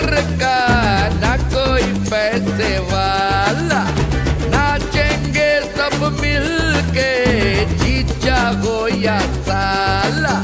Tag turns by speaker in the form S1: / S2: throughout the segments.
S1: घर का ना कोई पैसे वाला, नाचेंगे सब मिलके जीजा हो या साला।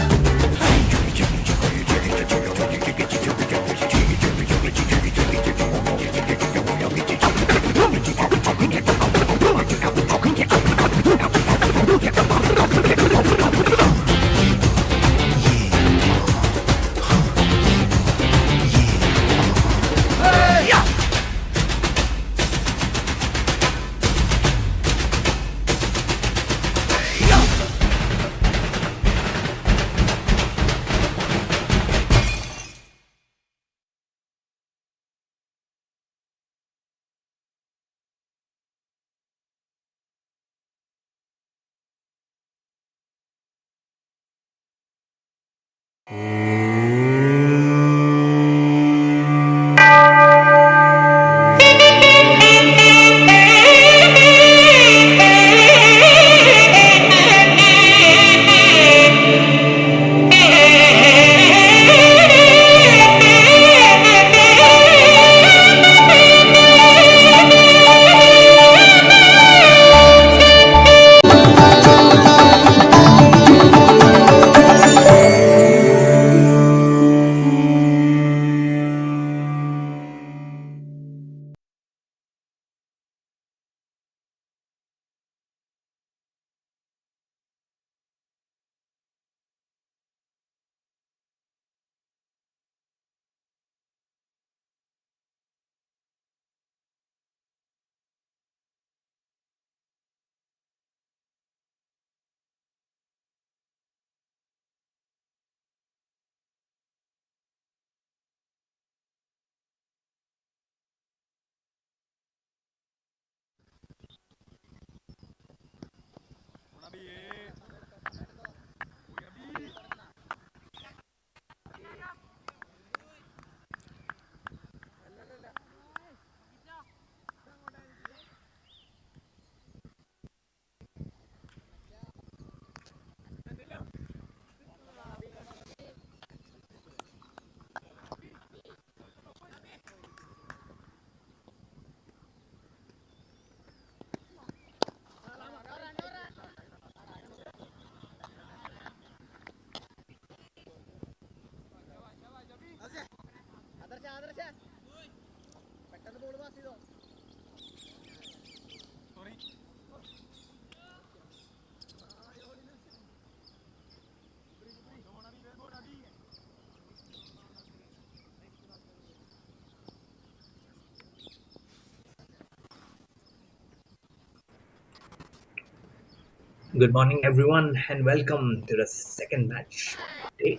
S2: Good morning, everyone, and welcome to the second match. Today,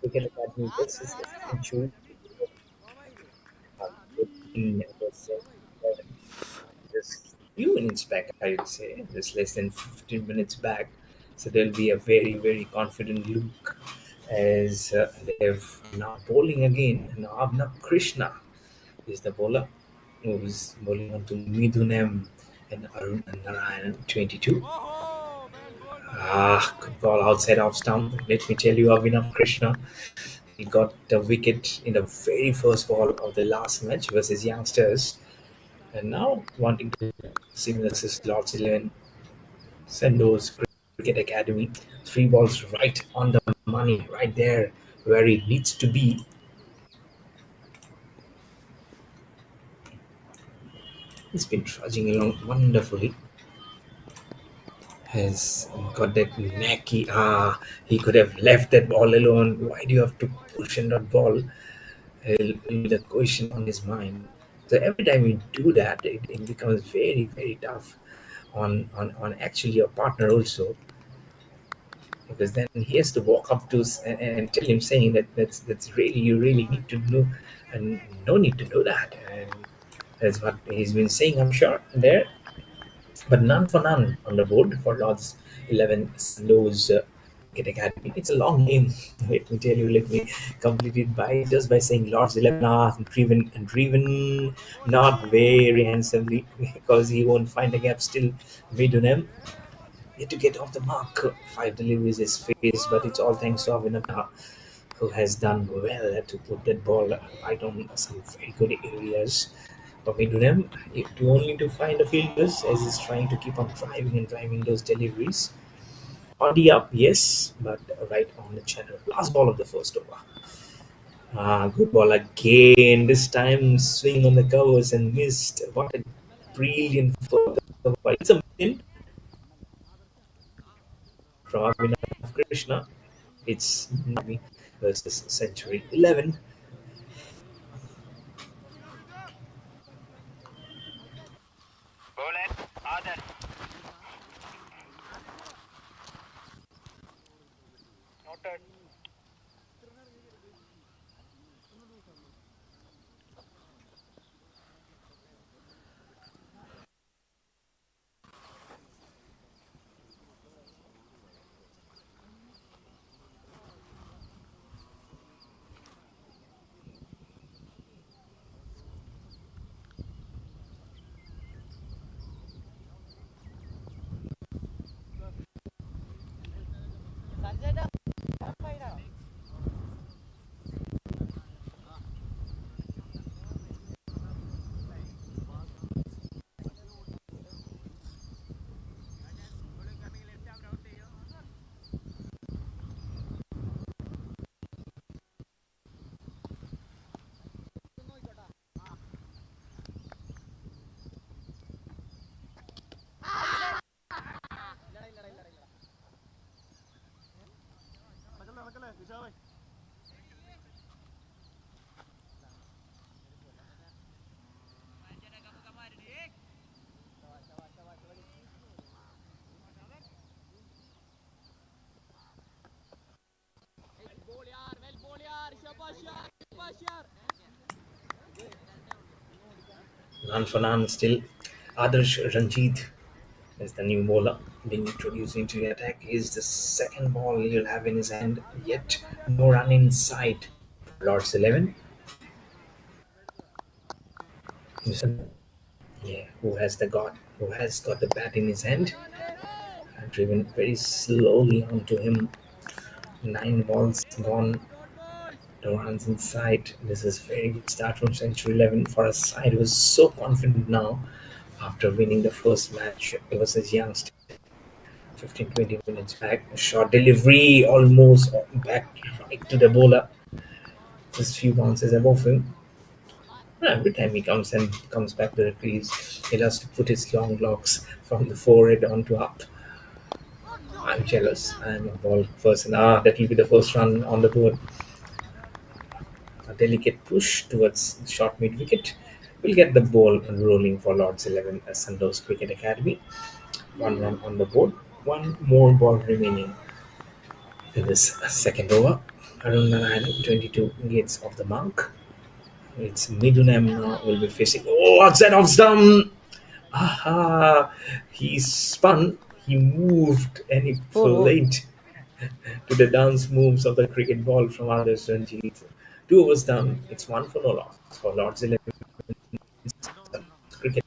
S2: Wicket Academy versus the Century just few minutes back, I would say, just less than 15 minutes back. So there'll be a very, very confident look as they've now bowling again. Now Krishna is the bowler who's bowling onto Midhunem and Arun Narayan 22. Good ball outside off stump. Let me tell you, Avinav Krishna, he got the wicket in the very first ball of the last match versus youngsters, and now wanting to similar to Lord's 11 SANDOS Cricket Academy. Three balls right on the money, right there where it needs to be. He's been trudging along wonderfully. Has got that knacky. He could have left that ball alone. Why do you have to push in that ball? With a question on his mind. So every time we do that, it becomes very, very tough on actually your partner also, because then he has to walk up to and tell him saying that that's really you really need to know, and no need to do that. And that's what he's been saying, I'm sure there. But none for none on the board for Lord's 11 Slows Cricket Academy. It's a long name. Let me tell you, let me complete it by just by saying Lord's 11 driven not very handsomely because he won't find a gap still mid on him. Yet to get off the mark. Five deliveries is faced, but it's all thanks to Avinata, who has done well to put that ball right on some very good areas. For Midunam, to only to find the fielders as he's trying to keep on driving and driving those deliveries. On the up, yes, but right on the channel. Last ball of the first over. Good ball again. This time swing on the covers and missed. What a brilliant foot. It's a win from Abhinav Krishna. It's Navi versus Century 11. Run for none still. Adarsh Ranjit is the new bowler being introduced into the attack. Is the second ball he'll have in his hand. Yet no run inside. Lord's 11. Yeah, who has got the bat in his hand and driven very slowly onto him. Nine balls gone. No runs inside. This is very good start from Century 11 for a side who was so confident now after winning the first match. It was his youngster 15-20 minutes back. A short delivery almost back right to the bowler. Just few bounces above him. Every time he comes back to the crease, he has to put his long locks from the forehead onto up. I'm jealous. I'm a ball person. That will be the first run on the board. A delicate push towards short mid wicket will get the ball rolling for Lords 11 as SANDOS Cricket Academy. One run on the board, one more ball remaining in this second over. Arun Narayan, 22 gates off the mark. It's Midunam now will be facing. Oh, what's that off stump? Aha! He spun, he moved, and he played to the dance moves of the cricket ball from Adarsh Ranjit. Two overs done. It's one for no loss for Lords 11 cricket.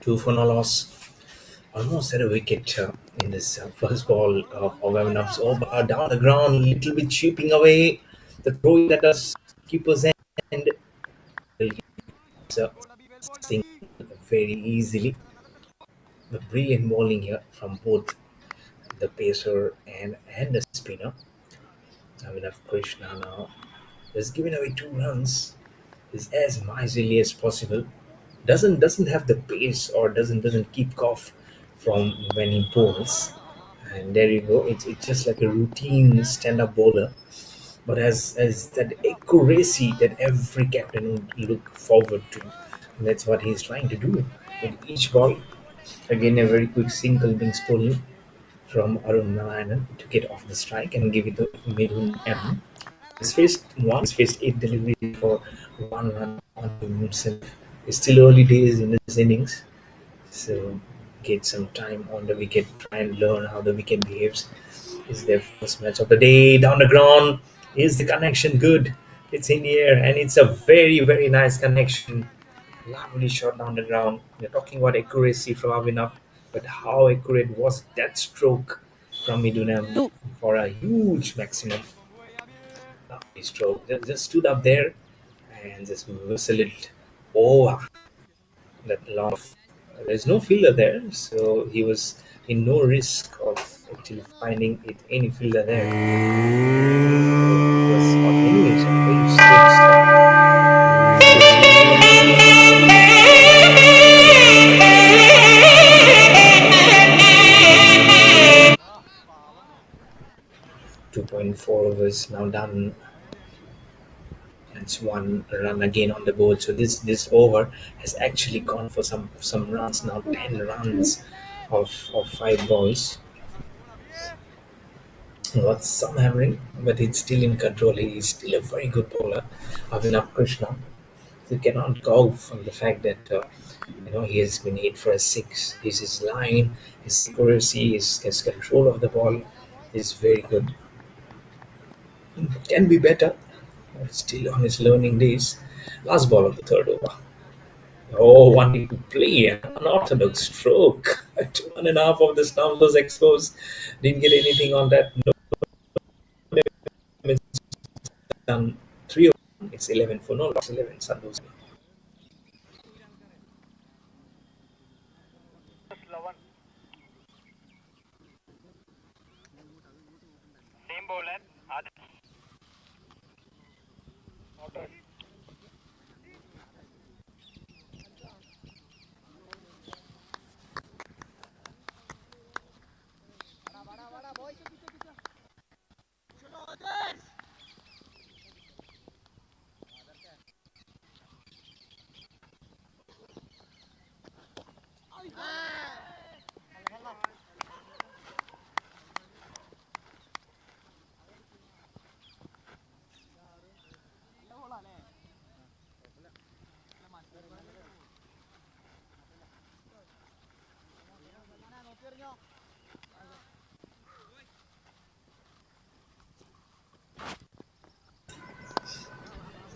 S2: Two for no loss. Almost had a wicket in this first ball of Overnup's over down the ground, little bit chipping away the throw that does keeper's end. It's sink very easily. The brilliant bowling here from both the pacer and the spinner. Avinav Krishna now has given away 2 runs. Is as miserly as possible. Doesn't have the pace or doesn't keep off from when he bowls. And there you go. It's just like a routine stand-up bowler, but as that accuracy that every captain would look forward to. And that's what he's trying to do in each ball. Again, a very quick single being stolen from Arun Narayanan to get off the strike and give it to Midhun M. He's faced 8 deliveries for 1 run on himself. It's still early days in his innings, so get some time on the wicket, try and learn how the wicket behaves. It's their first match of the day. Down the ground, is the connection good? It's in the air, and it's a very nice connection. Lovely shot down the ground. We're talking about accuracy from Abhinav, but how accurate was that stroke from Midunam for a huge maximum? Lovely stroke. Just stood up there and just whistled it over that long. There's no fielder there, so he was in no risk of actually finding it any fielder there. It was anyways a very straight stop. 2.4 overs now done. It's 1 run again on the board. So this over has actually gone for some runs now. 10 runs of 5 balls. Got some hammering, but it's still in control. He's still a very good bowler, Avinav Krishna. You cannot go from the fact that he has been hit for a six. His line, his accuracy, his control of the ball is very good. Can be better. Still on his learning days. Last ball of the third over. Oh, wanting to play an unorthodox stroke. 2.5 of the stump was exposed. Didn't get anything on that. No, it's done 3 of 1. It's 11 for no loss. 11 SANDOS.
S3: Same bowler.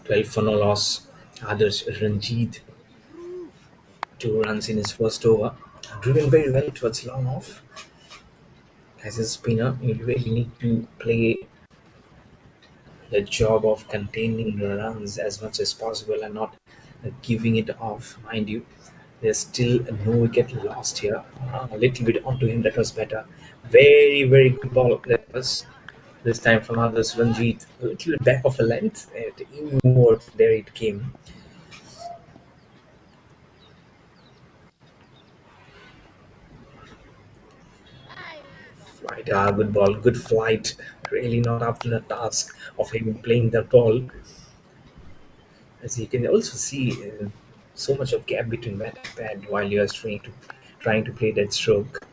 S2: 12 for no loss. Others Ranjit, 2 runs in his first over. Driven very well towards long off. As a spinner, you really need to play the job of containing the runs as much as possible and not giving it off. Mind you, there's still no wicket lost here. A little bit onto him, that was better. Very good ball that was. This time from others, Ranjit, a little bit back of a length. Inward, there it came. Flight, good ball, good flight. Really not up to the task of him playing that ball. As you can also see, so much of gap between bat and pad while you are trying to play that stroke.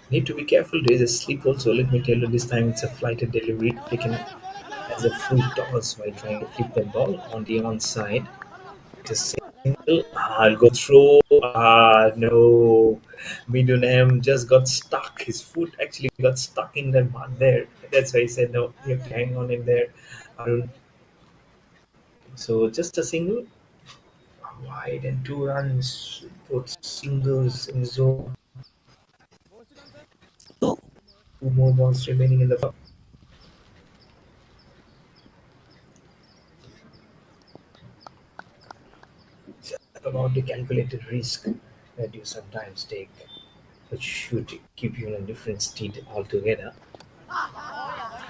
S2: Need to be careful. There is a slip also. Let me tell you, this time it's a flighted delivery taken as a full toss while trying to flip the ball on the onside. It's a single. I'll go through. No. Midunam just got stuck. His foot actually got stuck in the mud there. That's why he said, no, you have to hang on in there. Arun. So just a single wide and 2 runs. Both singles in zone. Two more balls remaining in the first. It's about the calculated risk that you sometimes take, which should keep you in a different state altogether.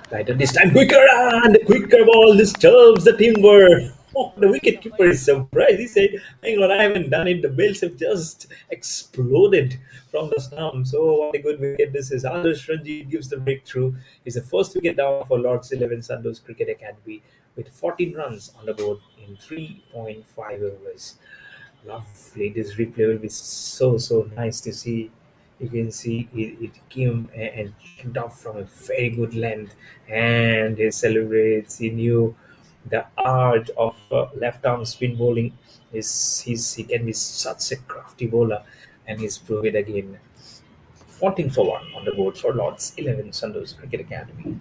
S2: Tighter this time, quicker and the quicker ball disturbs the timber. Oh, the wicket keeper is surprised. He said, hang on, I haven't done it. The bells have just exploded from the stump. So, what a good wicket this is. Adarsh Ranji gives the breakthrough. He's the first wicket down for Lord's 11 Sandos Cricket Academy with 14 runs on the board in 3.5 overs. Lovely. This replay will be so nice to see. You can see it came and kicked off from a very good length, and he celebrates. He knew the art of left arm spin bowling. He can be such a crafty bowler, and he's proved it again. 14 for 1 on the board for Lord's 11 Sandos Cricket Academy.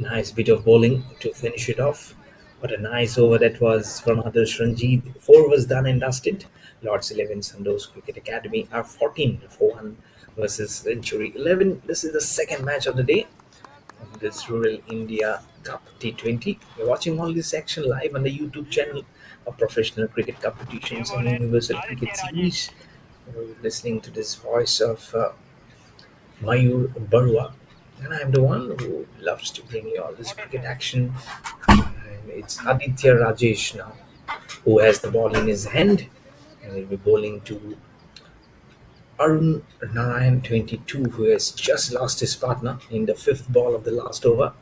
S2: Nice bit of bowling to finish it off. What a nice over that was from Adarsh Ranjit. 4 was done and dusted. Lords 11 Sandos Cricket Academy are 14 for 1 versus Century 11. This is the second match of the day of this Rural India Cup T20. You're watching all this action live on the YouTube channel of Professional Cricket Competitions and Universal Cricket Series. You're listening to this voice of Mayur Barua, and I'm the one who loves to bring you all this cricket action. And it's Aditya Rajesh now, who has the ball in his hand, and he'll be bowling to Arun Narayan 22, who has just lost his partner in the fifth ball of the last over.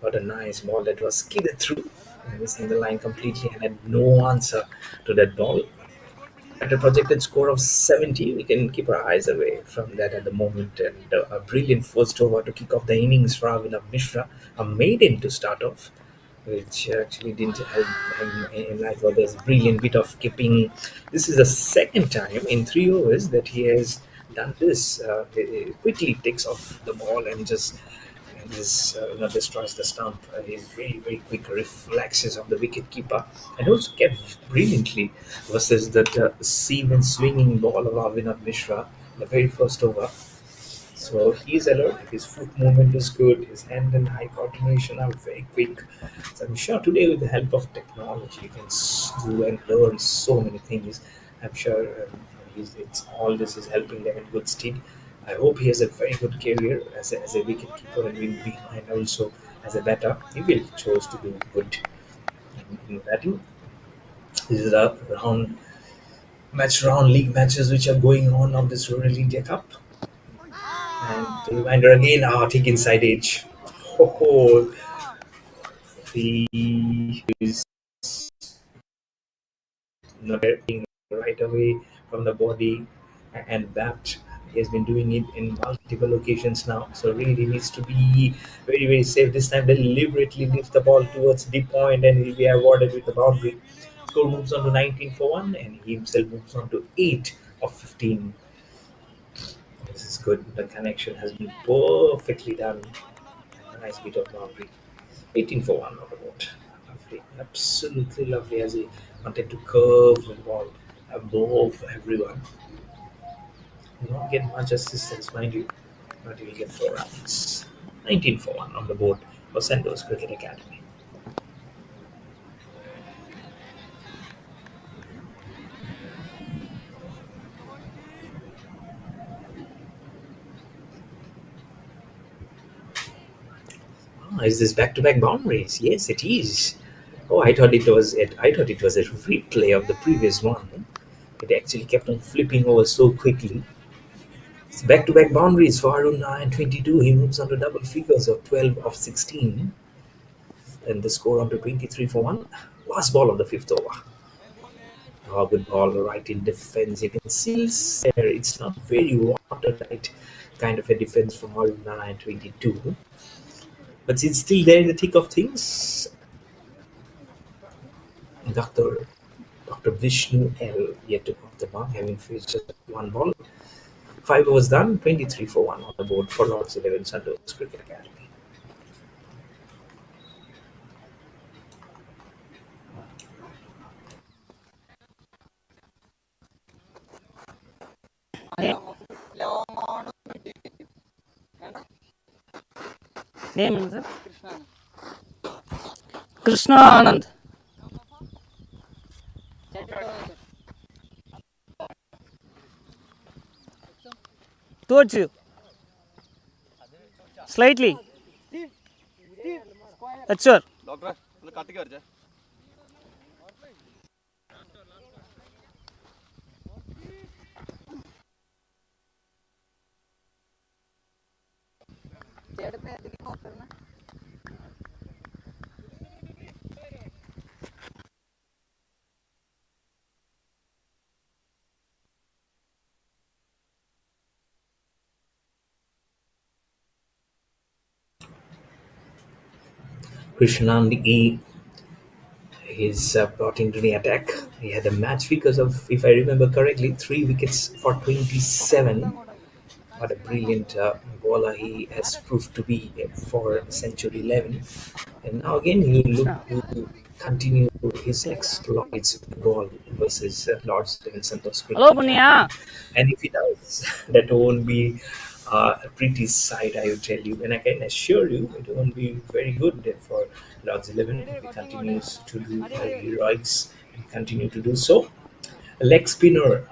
S2: What a nice ball that was skidded through, missing the line completely, and had no answer to that ball. At a projected score of 70, we can keep our eyes away from that at the moment. And a brilliant first over to kick off the innings for Avinav Mishra, a maiden to start off, which actually didn't help him in life. Well, there's a brilliant bit of keeping. This is the second time in 3 overs that he has done this. He quickly takes off the ball and just destroys the stump. His very quick reflexes of the wicket keeper, and also kept brilliantly versus that seam and swinging ball of Avinav Mishra, the very first over. So he's alert. His foot movement is good. His hand and eye coordination are very quick. So I'm sure today, with the help of technology, you can do and learn so many things. I'm sure it's all this is helping them in good stead. I hope he has a very good career as a wicket keeper and will behind also as a batter. He will chose to do good in batting. This is a round league matches which are going on of this Rural India Cup. And the reminder again, thick inside edge. Oh, he is not getting right away from the body and bat He has been doing it in multiple occasions now, so really needs to be very, very safe. This time, deliberately leaves the ball towards the point, and he'll be awarded with the boundary. Score moves on to 19 for 1, and he himself moves on to 8 of 15. This is good. The connection has been perfectly done. Nice bit of boundary. 18 for 1 on the board. Lovely. Absolutely lovely as he wanted to curve the ball above everyone. Not get much assistance, mind you, but he'll get 4 runs. 19 for 1 on the board for SANDOS Cricket Academy. Is this back-to-back boundaries? Yes, it is. Oh, I thought it was a replay of the previous one. It actually kept on flipping over so quickly. It's back-to-back boundaries for Aruna and 22. He moves on to double figures of 12 of 16. And the score on to 23 for 1. Last ball of the fifth over. Oh, good ball right in defense. You can still see there it's not very watertight kind of a defense from Aruna and 22. But it's still there in the thick of things. Dr. Dr. Vishnu L. yet to off the mark, having faced just one ball. 5 overs done, 23 for 1 on the board for Lord's 11 SANDOS Cricket Academy.
S4: Name is Krishna Anand. Towards you. Slightly. That's sure.
S2: Krishnand E is brought into the attack. He had a match because of, if I remember correctly, 3 wickets for 27. What a brilliant bowler he has proved to be for century 11. And now again, he will look to continue his exploits with the ball versus Lord's 11 Santos Cricket
S4: Hello,
S2: Academy.
S4: Punya.
S2: And if he does, that won't be a pretty sight, I will tell you. And I can assure you, it won't be very good for Lord's 11 if he continues to do heroics and continue to do so. A leg spinner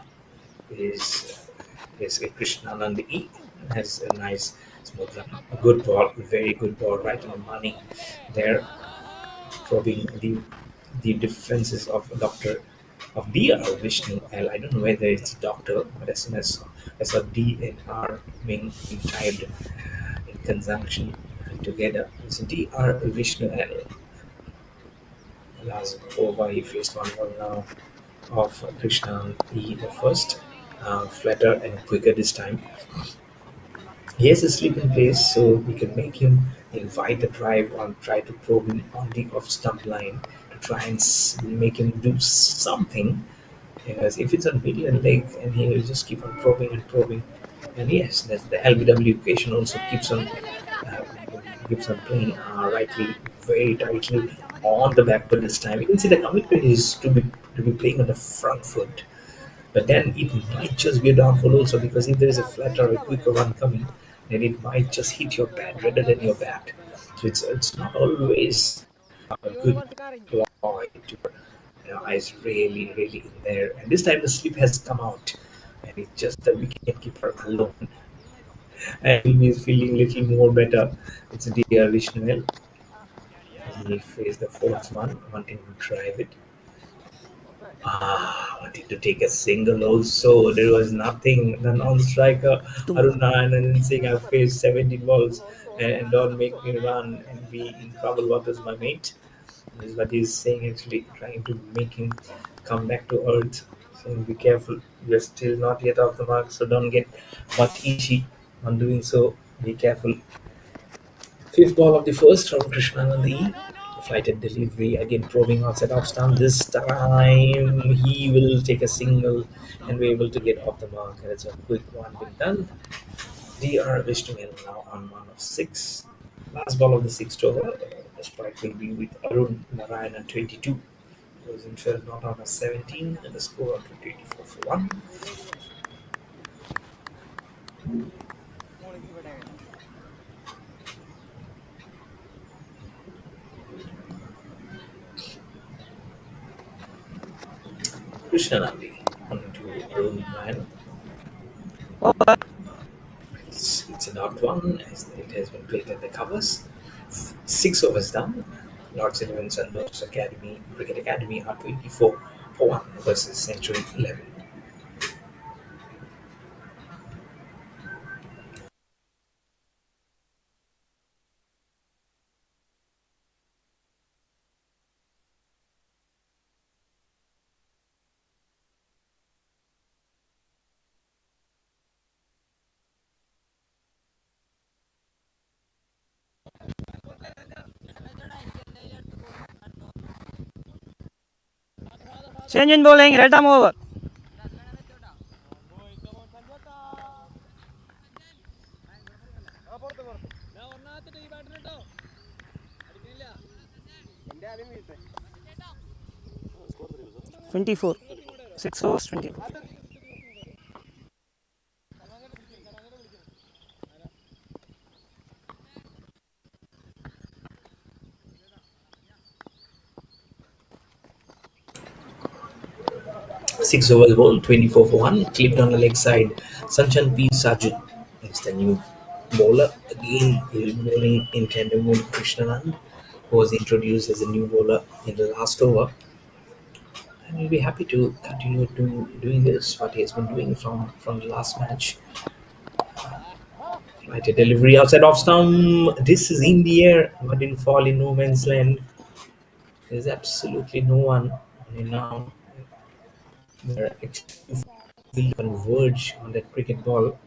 S2: is a Krishnanand E. Has a nice smooth run. Good ball, very good ball, right on the money. There, probing the defenses of Doctor of DR Vishnu L. I don't know whether it's Doctor, but as soon as I saw D and R being typed in conjunction together, it's DR Vishnu L. Last over, he faced one ball now of Krishna E. the first, flatter and quicker this time. He has a sleep in place, so we can make him invite the drive or try to probe him on the off stump line to try and make him do something. Because if it's on middle and leg, and he will just keep on probing and probing. And yes, that's the LBW equation also keeps on playing rightly, very tightly on the back foot this time. You can see the commitment is to be playing on the front foot. But then it might just be a downfall also, because if there is a flatter or a quicker run coming, then it might just hit your pad rather than your bat. So it's not always a good ploy to eyes really, really in there. And this time the slip has come out, and it's just the wicket keeper alone. And he's feeling a little more better. It's dear Vishnu. He faced the fourth one, wanting to drive it. Wanted to take a single also. There was nothing. The non-striker Aruna and Singh have faced 17 balls and don't make me run and be in trouble. What is my mate? This is what he's saying, actually trying to make him come back to earth. So be careful. You're still not yet off the mark, so don't get much itchy on doing so. Be careful. Fifth ball of the first from Krishnanandi. Flighted delivery again, probing outside off stump. This time he will take a single and be able to get off the mark. And it's a quick one being done. DR Vishnu now on one of six. Last ball of the sixth over. The strike will be with Arun Narayan at 22. Was in 12 not on a 17 and the score of 24 for 1. Krishnanandi on to Arun Narayan.
S4: Over.
S2: It's an odd one as it has been played at the covers. 6 overs done. Lords 11 SANDOS Academy, Cricket Academy are 24 for 1 versus Century 11.
S4: Change in bowling. Right arm over. $24. 6 overs, 24.
S2: Six overs ball, 24 for 1. Clipped on the leg side. Sanchan P. Sajid is the new bowler. Again, he'll be bowling in tandem with Krishnanand, who was introduced as a new bowler in the last over. And we'll be happy to continue to doing this, what he has been doing from the last match. Right, a delivery outside off stump. This is in the air, but didn't fall in no man's land. There's absolutely no one now. They're actually will converge on that cricket ball.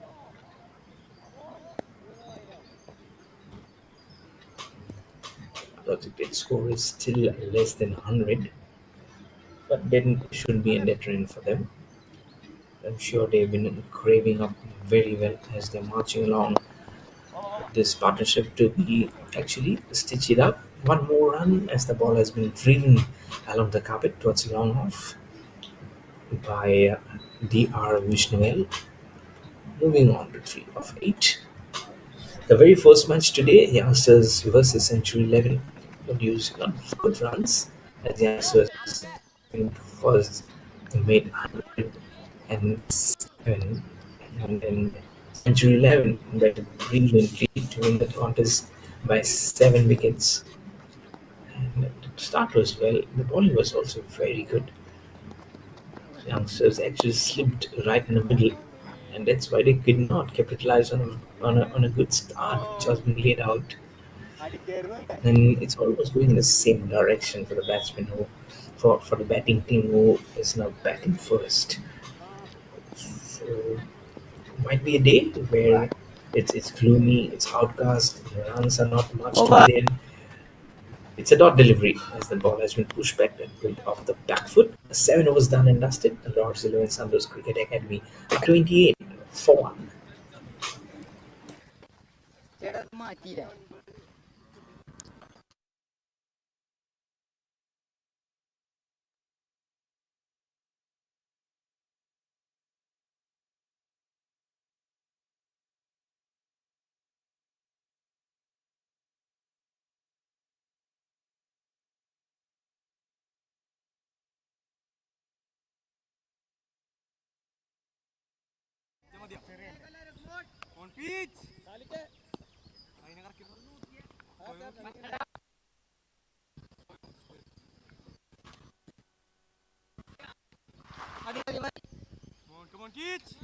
S2: The cricket score is still less than 100, but then it shouldn't be a deterrent for them. I'm sure they've been craving up very well as they're marching along this partnership to be actually stitch it up. One more run as the ball has been driven along the carpet towards long off by DR Vishnuel. Moving on to 3 of 8. The very first match today, youngsters versus Century 11 produced not good runs as youngsters first made 107 and then Century 11 batted brilliantly to win the contest by 7 wickets. And the start was well, the bowling was also very good. Youngsters actually slipped right in the middle, and that's why they could not capitalize on a good start which was being laid out. And it's almost going in the same direction for the batsman who, for the batting team who is now batting first. So might be a day where it's gloomy, it's outcast, the runs are not much to
S4: Over.
S2: be there. It's a dot delivery as the ball has been pushed back and pulled off the back foot. 7 overs done and dusted. The Lords 11 SANDOS Cricket Academy are 28 for 1.
S3: Come on, kids.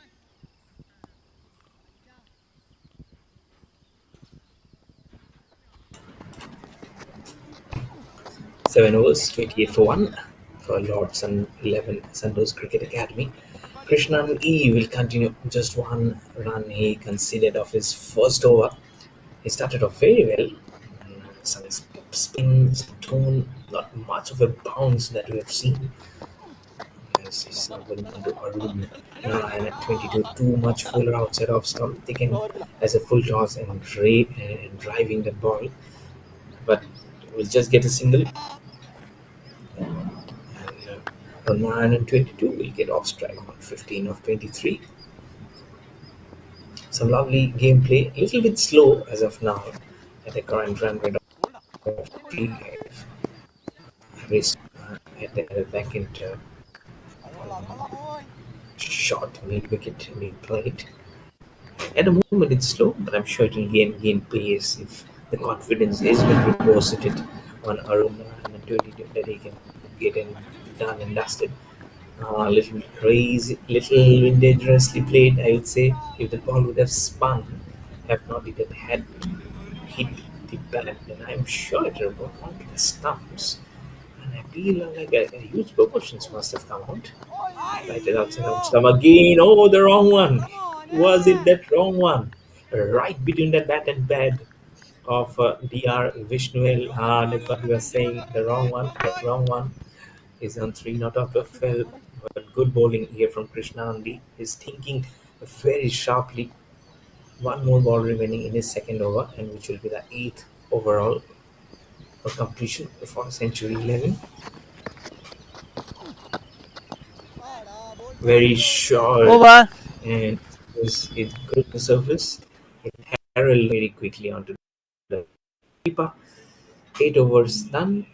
S2: 7 overs, 28 for 1. for Lords and 11 Sandos Cricket Academy. Krishnan E will continue just one run he conceded of his first over. He started off very well. Some spin, some tone, not much of a bounce that we have seen. As he's now going into Arun Narayan at 22, too much fuller outside off stump, taken as a full toss and driving the ball. But we'll just get a single, and Narayan and 22 will get off strike on 15 of 23. Some lovely gameplay, a little bit slow as of now at the current run rate of 3 at the back end shot mid wicket mid plate. At the moment it's slow, but I'm sure it will gain pace if the confidence is being deposited on Arun and 22 that he can get in done and dusted. A little crazy, little dangerously played, I would say. If the ball would have spun, have not it had hit the bat, then I'm sure it would have gone onto the stumps. And I feel like a huge proportions must have come out. Right it outside of stump again. Oh, the wrong one. Was it that wrong one? Right between the bat and pad of Dr. Vishnuel. That's what we were saying. The wrong one. That wrong one is on 3 not out of 12. But good bowling here from Krishna Andy. He's thinking very sharply. One more ball remaining in his second over, and which will be the 8th overall for completion for century 11. Very short,
S4: Over.
S2: and it got the surface. It barreled very quickly onto the keeper. 8 overs done.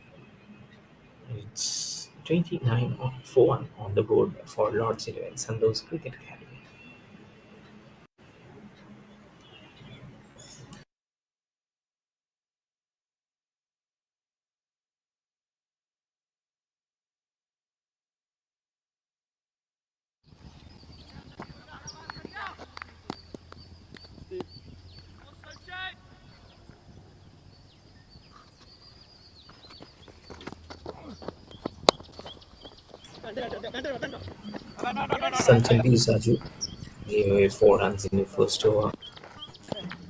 S2: It's 29 for 1 on the board for Lords 11 Sandos Cricket Academy. Sanchandi Saju gave away 4 runs in the first over.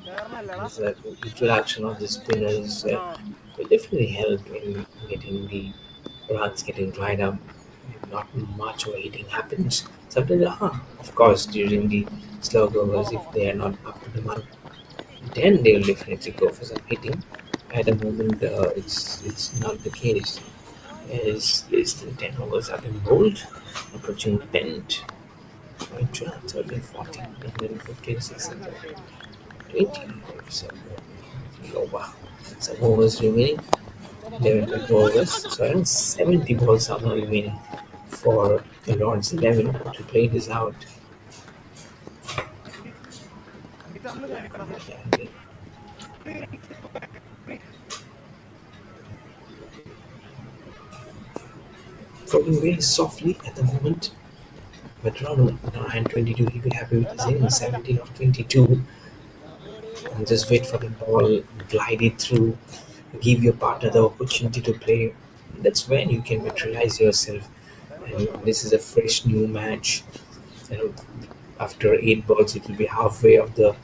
S2: The interaction of the spinners will definitely help in getting the runs getting dried up. Not much of hitting happens. Sometimes, of course, during the slug overs, if they are not up to the mark, then they will definitely go for some hitting. At the moment, it's not the case. As less than 10 overs have been bowled, approaching 10, 12, 13, 14, and then 15, 16, 20. So, over. Some overs remaining. 11 overs. So around 70 balls are now remaining for the Lords 11 to play this out. Falling very softly at the moment, but around 9:22 he could have with his innings 17 of 22, and just wait for the ball, glide it through, give your partner the opportunity to play. That's when you can materialize yourself. And this is a fresh new match. You know, after 8 balls, it will be halfway of the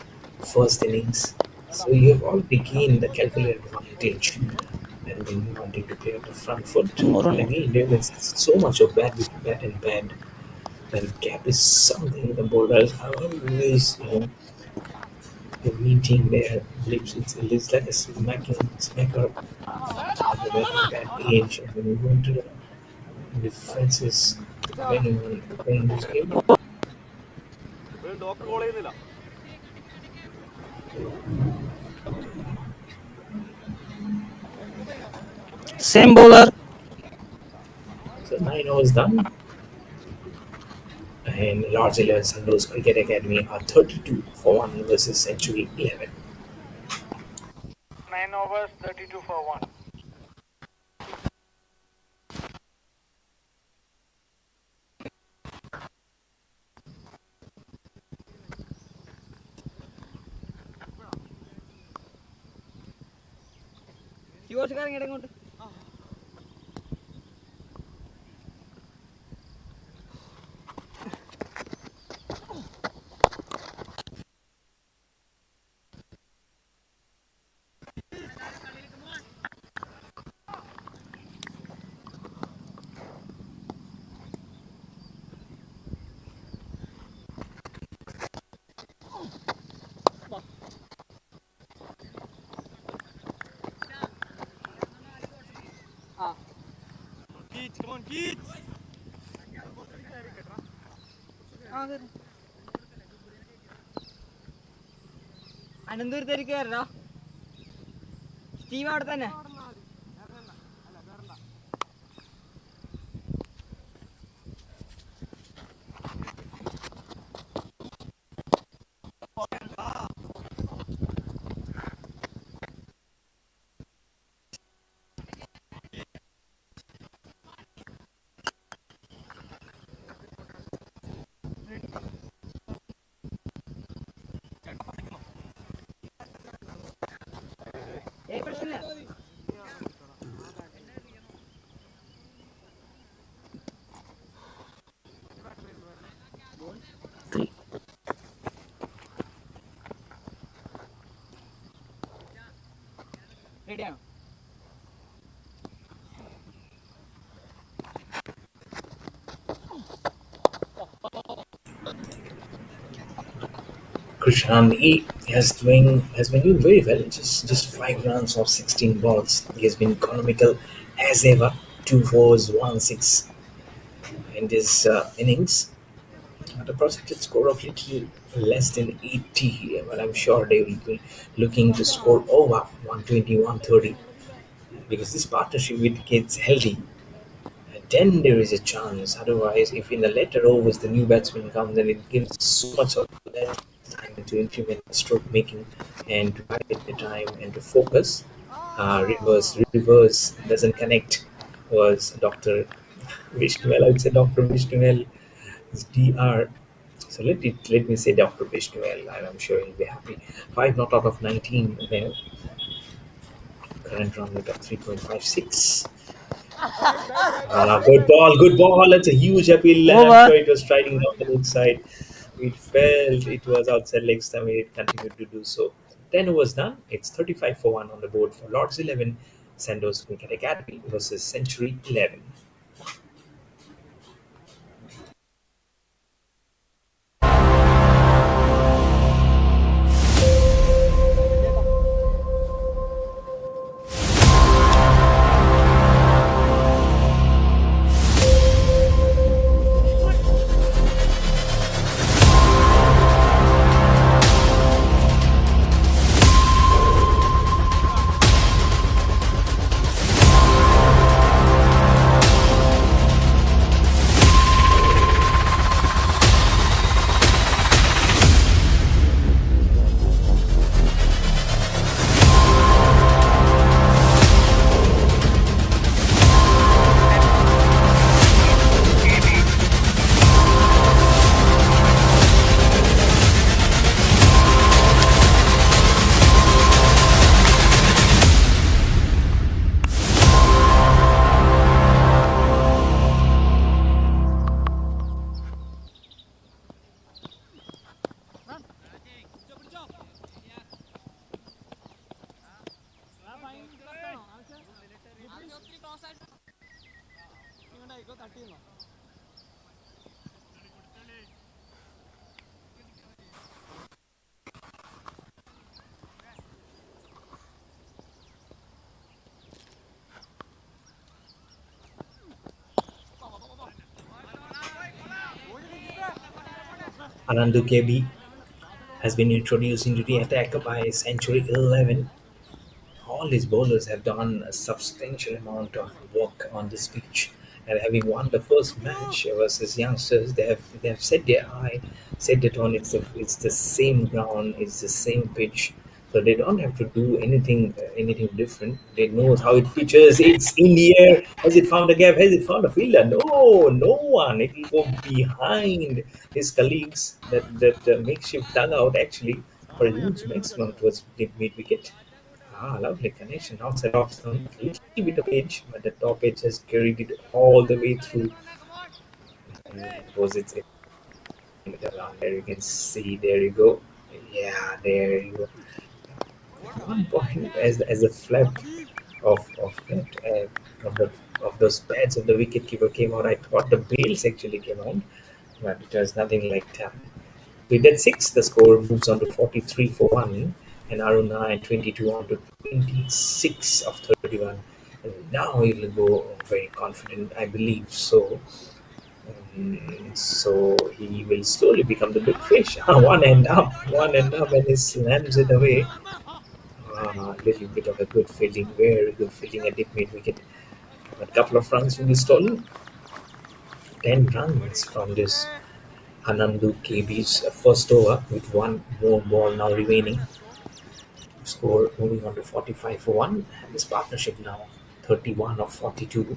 S2: first innings. So you have already gained the calculated advantage. And then you wanting to play on the front foot. And again, there is so much of bad with bat and bad. And gap is something the bowlers are always, the meeting there. It's like a smacker at the bad age. And when you go into the defenses, when you are playing this game,
S4: Same bowler.
S2: so 9 overs done. And Lords 11 Sandos Cricket Academy are 32 for 1 versus Century 11.
S3: 9 overs, 32 for 1.
S4: അനന്തപുരത്തേക്ക് കയറോ Steve അവിടെ തന്നെ പ്രശ്നമില്ല റെഡിയാണോ
S2: Krishan, he has been doing very well. Just 5 runs off 16 balls. He has been economical as ever. 2 fours, 1 6 in his innings. At a projected score of little less than 80, but I'm sure they will be looking to score over 120, 130 because this partnership with gets healthy. Then there is a chance. Otherwise, if in the later overs the new batsman comes, then it gives so much of less time to implement stroke making and to bide the time and to focus. Reverse doesn't connect. Was Dr. Vishnuel? I would say Dr. Vishnuel is DR. So let me say Dr. Vishnuel, and I'm sure he'll be happy. 5 not out of 19 there. Current run rate of 3.56. Good ball, good ball. That's a huge appeal, and I'm
S4: Over.
S2: sure it was striding down the inside. It felt it was outside leg stump, and it continued to do so. 10 overs done. It's 35 for 1 on the board for Lords 11, Sandos Cricket Academy versus Century 11. Anandu KB has been introduced into the attack by Century 11. All his bowlers have done a substantial amount of work on this pitch, and having won the first match versus youngsters, they have set their eye, set it on. It's the same ground, it's the same pitch, so they don't have to do anything different. They know how it pitches. It's in the air. Has it found a gap? Has it found a fielder? No, no one. It will go behind his colleagues. That makeshift dugout actually for a huge maximum towards mid wicket. Lovely connection outside off some little bit of edge, but the top edge has carried it all the way through. Was it around there? You can see. There you go. Yeah, there you go. At one point, as a flap of that of those pads of the wicketkeeper came out, I thought the bails actually came out, but it was nothing like that. With that 6, the score moves on to 43 for 1, and Aruna at 22 on to 26 of 31. And now he'll go very confident, I believe so. So he will slowly become the big fish. One end up, and he slams it away. Little bit of a good fielding, very good fielding at deep mid wicket. A couple of runs will be stolen. 10 runs from this Anandu KB's first over with one more ball now remaining. Score moving on to 45 for 1. And this partnership now 31 of 42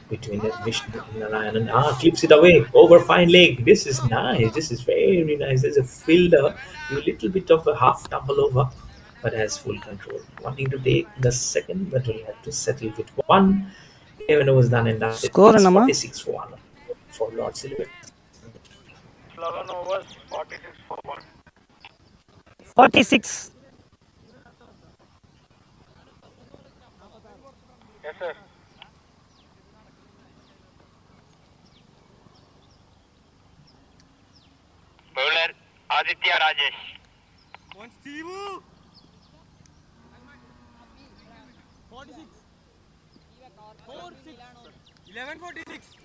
S2: between Vishnu and Narayanan. Clips it away over fine leg. This is nice. This is very nice. There's a fielder, a little bit of a half tumble over, but has full control. Wanting to take the second, but will have to settle with one. 11 overs done and dusted.
S5: Score
S2: It's
S5: என்னம்மா?
S2: 46 for 1 for Lord Silver.
S3: 11 overs, 46 for 1.
S5: 46.
S3: Yes, sir. Bowler Aditya Rajesh.
S4: One Steve. 46. 46. 11:46.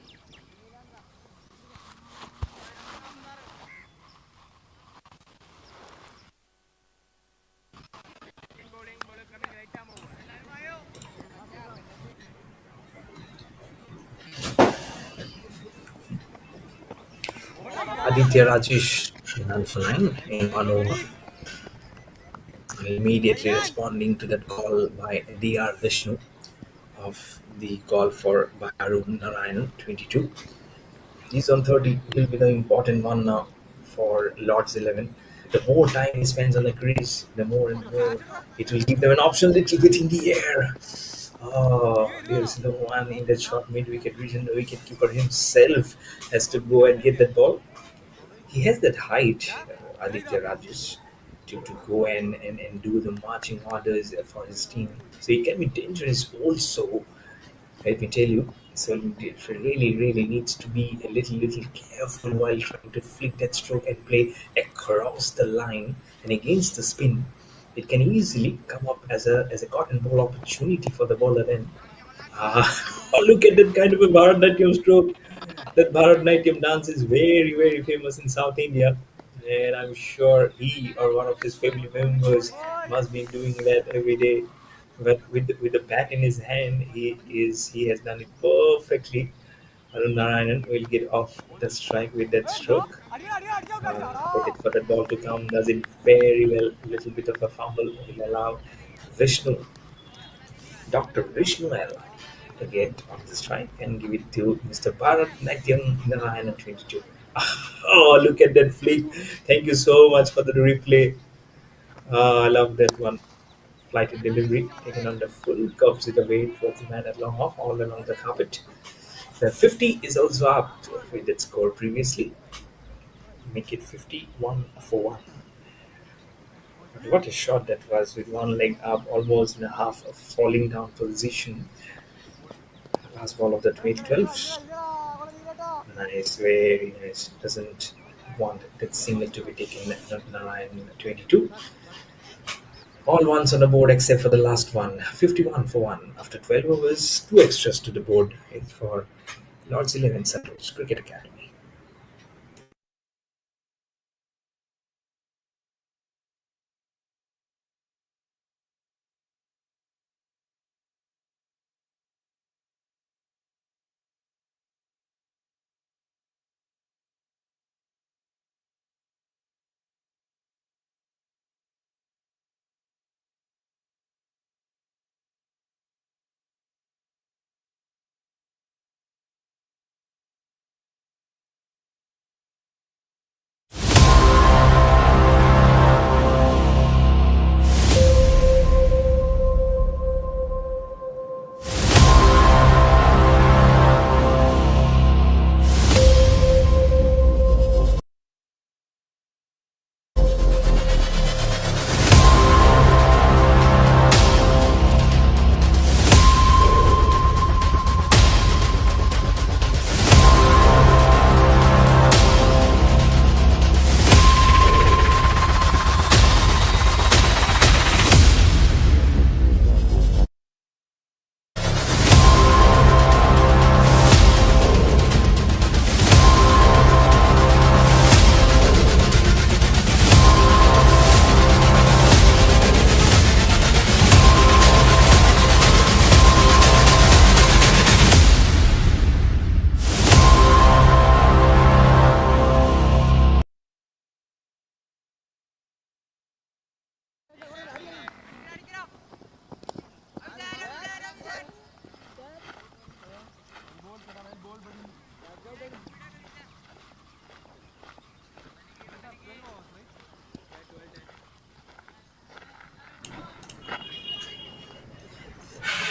S2: Aditya Rajesh ran for 9 in 1 over. Immediately responding to that call by DR Vishnu of the call for Arun Narayan 22. He's on 30. Will be the important one now for Lord's 11. The more time he spends on the crease, the more and more it will give them an option little bit in the air. Oh, there's the one in that short mid wicket region. The wicket keeper himself has to go and get that ball. He has that height, Aditya Rajesh, to go and do the marching orders for his team. So he can be dangerous also. Let me tell you. So it really needs to be a little careful while trying to flick that stroke and play across the line and against the spin. It can easily come up as a cotton ball opportunity for the bowler then. Oh, look at that kind of a Bharatanatyam stroke. That Bharatanatyam dance is very famous in South India, and I'm sure he or one of his family members must be doing that every day. But with the bat in his hand, he has done it perfectly. Arun Narayanan will get off the strike with that stroke. Waited for the ball to come, does it very well. Little bit of a fumble will allow Vishnu Dr. Vishnu L to get on the strike and give it to Mr. Bharat Natyam Narayana 22. Oh, look at that flick. Thank you so much for the replay. I love that one. Flighted delivery taken on the full, curves it away towards the man at long off all along the carpet. The 50 is also up with that score previously. Make it 51 for 1. But what a shot that was with one leg up, almost in a half of falling down position. Last ball of the 2012. Nice, very nice. Doesn't want that single to be taken at 9:22. All ones on the board except for the last one. 51 for 1. After 12 overs, 2 extras to the board. It's for Lord's 11 SANDOS Cricket Academy.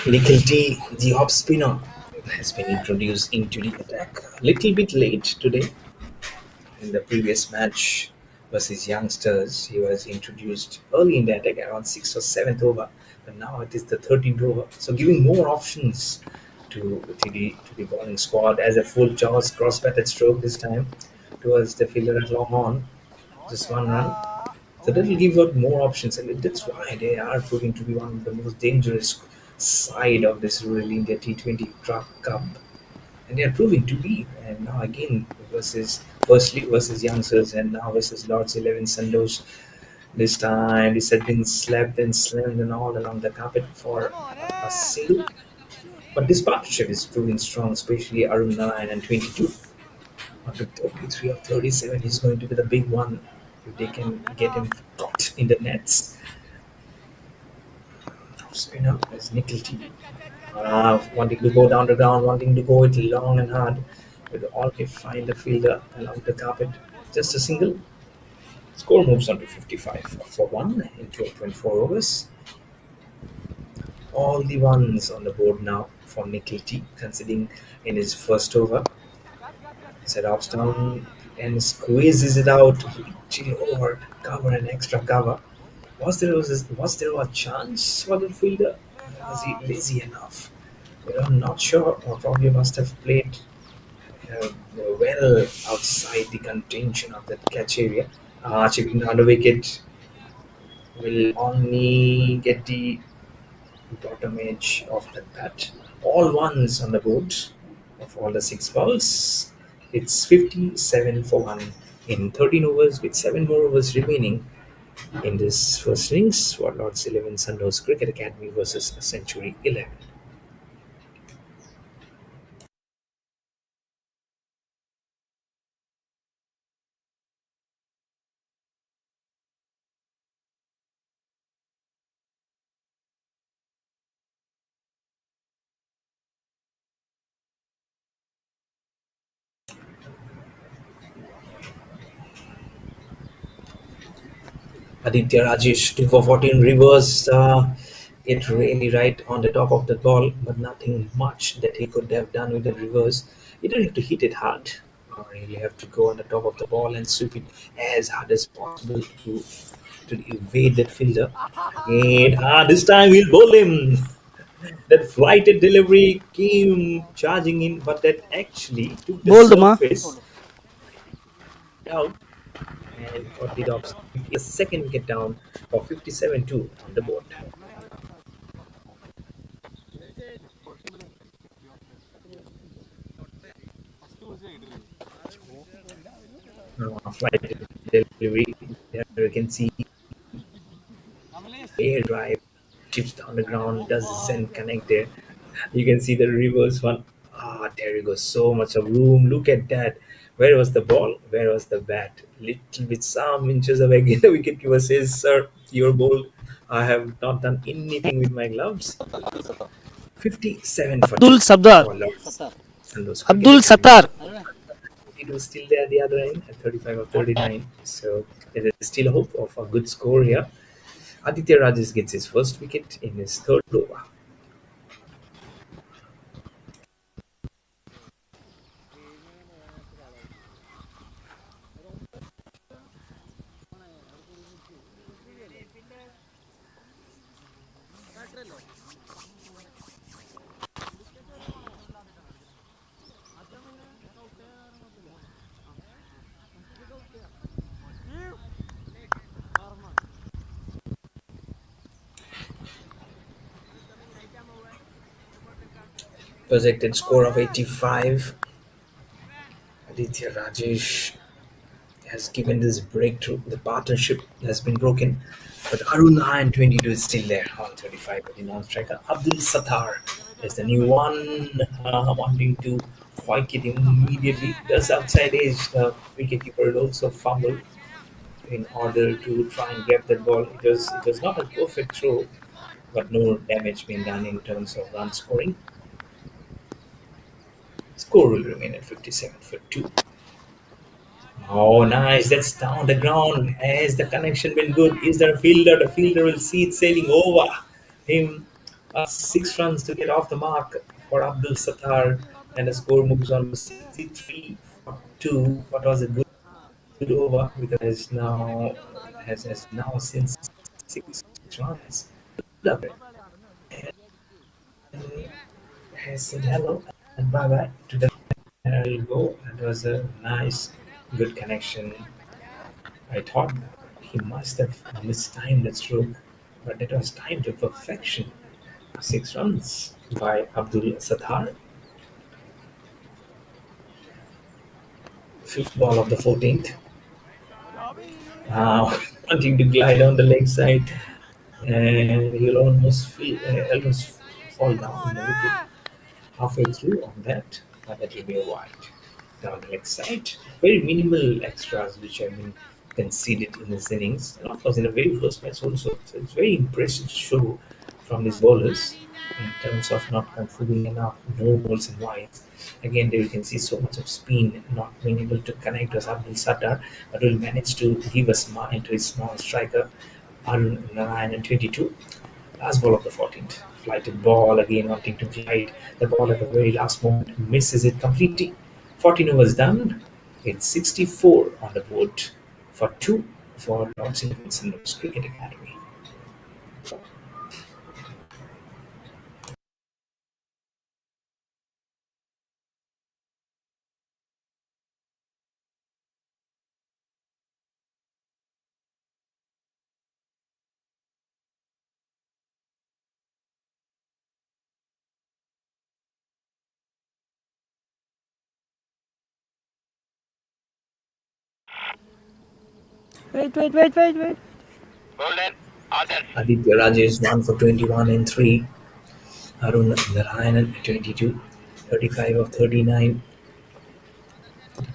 S2: Nickelty, the off spinner, has been introduced into the attack a little bit late today. In the previous match versus Youngsters, he was introduced early in the attack around 6th or 7th over, but now it is the 13th over. So giving more options to the bowling squad as a full toss cross batted stroke this time towards the fielder at long on. Just one run. So that will give out more options, and that's why they are proving to be one of the most dangerous side of this Rural India T20 Cup, and they are proving to be. And now again versus firstly versus youngsters, and now versus Lords 11 Sandos. This time this had been slapped and slammed and all along the carpet for a single. But this partnership is proving strong, especially Arun Narayan and 22. After 33 of 37, he's going to be the big one if they can get him caught in the nets. Spinner is Nickel T. Wanting to go down the ground, wanting to go it long and hard. But only find the fielder along the carpet. Just a single. Score moves on to 55 for 1 in 24 overs. All the ones on the board now for Nickel T, considering in his first over. Set hops down and squeezes it out, reaching over, cover and extra cover. Was there a chance for the fielder? Was he lazy enough? Well, I'm not sure, or probably must have played uh, well outside the contention of that catch area. Chipping down the wicket will only get the bottom edge of the bat. All ones on the board of all the six balls. It's 57 for 1 in 13 overs with 7 more overs remaining in this first innings for Lords 11 Sandos Cricket Academy versus Century 11. Aditya Rajesh 2 for 14 reverse. It really right on the top of the ball, but nothing much that he could have done with the reverse. He didn't have to hit it hard. Really have to go on the top of the ball and sweep it as hard as possible to evade that fielder. And this time we'll bowl him. That flighted delivery came charging in, but that actually took the
S5: बोल दो माँ
S2: surface out and got the Dobbs a second wicket down for 57-2 on the board. Flight delivery, there you can see air drive, chips down the ground, doesn't connect there. You can see the reverse one. There you go. So much of room. Look at that. Where was the ball? Where was the bat? Little bit, some inches away. Again, the wicketkeeper says, "Sir, you're bold. I have not done anything with my gloves." 57 for
S5: Abdul
S2: 2
S5: सब्दार
S2: for Lords Sandos
S5: Abdul
S2: Cricket Academy.
S5: Sattar
S2: It was still there at the other end at 35 or 39. So there is still hope of a good score here. Aditya Rajesh gets his first wicket in his third over. Projected score of 85. Aditya Rajesh has given this breakthrough. The partnership has been broken, but Arun and 22 is still there on 35 with the non-striker. Abdul Sattar is the new one, wanting to fight it immediately. Does outside edge. The wicketkeeper will also fumble in order to try and grab that ball. It was not a perfect throw, but no damage being done in terms of run scoring. Score will remain at 57 for 2. Oh, nice. That's down the ground. Has the connection been good? Is there a fielder? The fielder will see it sailing over him. Six runs to get off the mark for Abdul Sattar, and the score moves on to 63 for 2. What was a good over because has now since 6 runs. Has said hello and bye bye to the go. It was a nice, good connection. I thought he must have mistimed the stroke, but it was timed to perfection. 6 runs by Abdul Sattar. Fifth ball of the 14th. Wanting to glide on the leg side, and he'll almost fall down on the wicket halfway through on that, but that will be a wide down the leg side. Very minimal extras which have been conceded in this innings, and of course in the very first match also. So it's very impressive show from these bowlers in terms of not conceding enough no balls and wides. Again, there you can see so much of spin not being able to connect with Abdul Sattar, but will manage to give a smile to his small striker Arun Narayan and 22. Last ball of the 14th. Flighted ball again wanting to glide. The ball at the very last moment misses it completely. 14 overs done. It's 64 on the board for 2 for Lord St. Vincent's Cricket Academy.
S4: Wait.
S3: Golden. Others.
S2: Aditya Rajesh 1 for 21 and 3. Arun Narayanan 22. 35 of 39.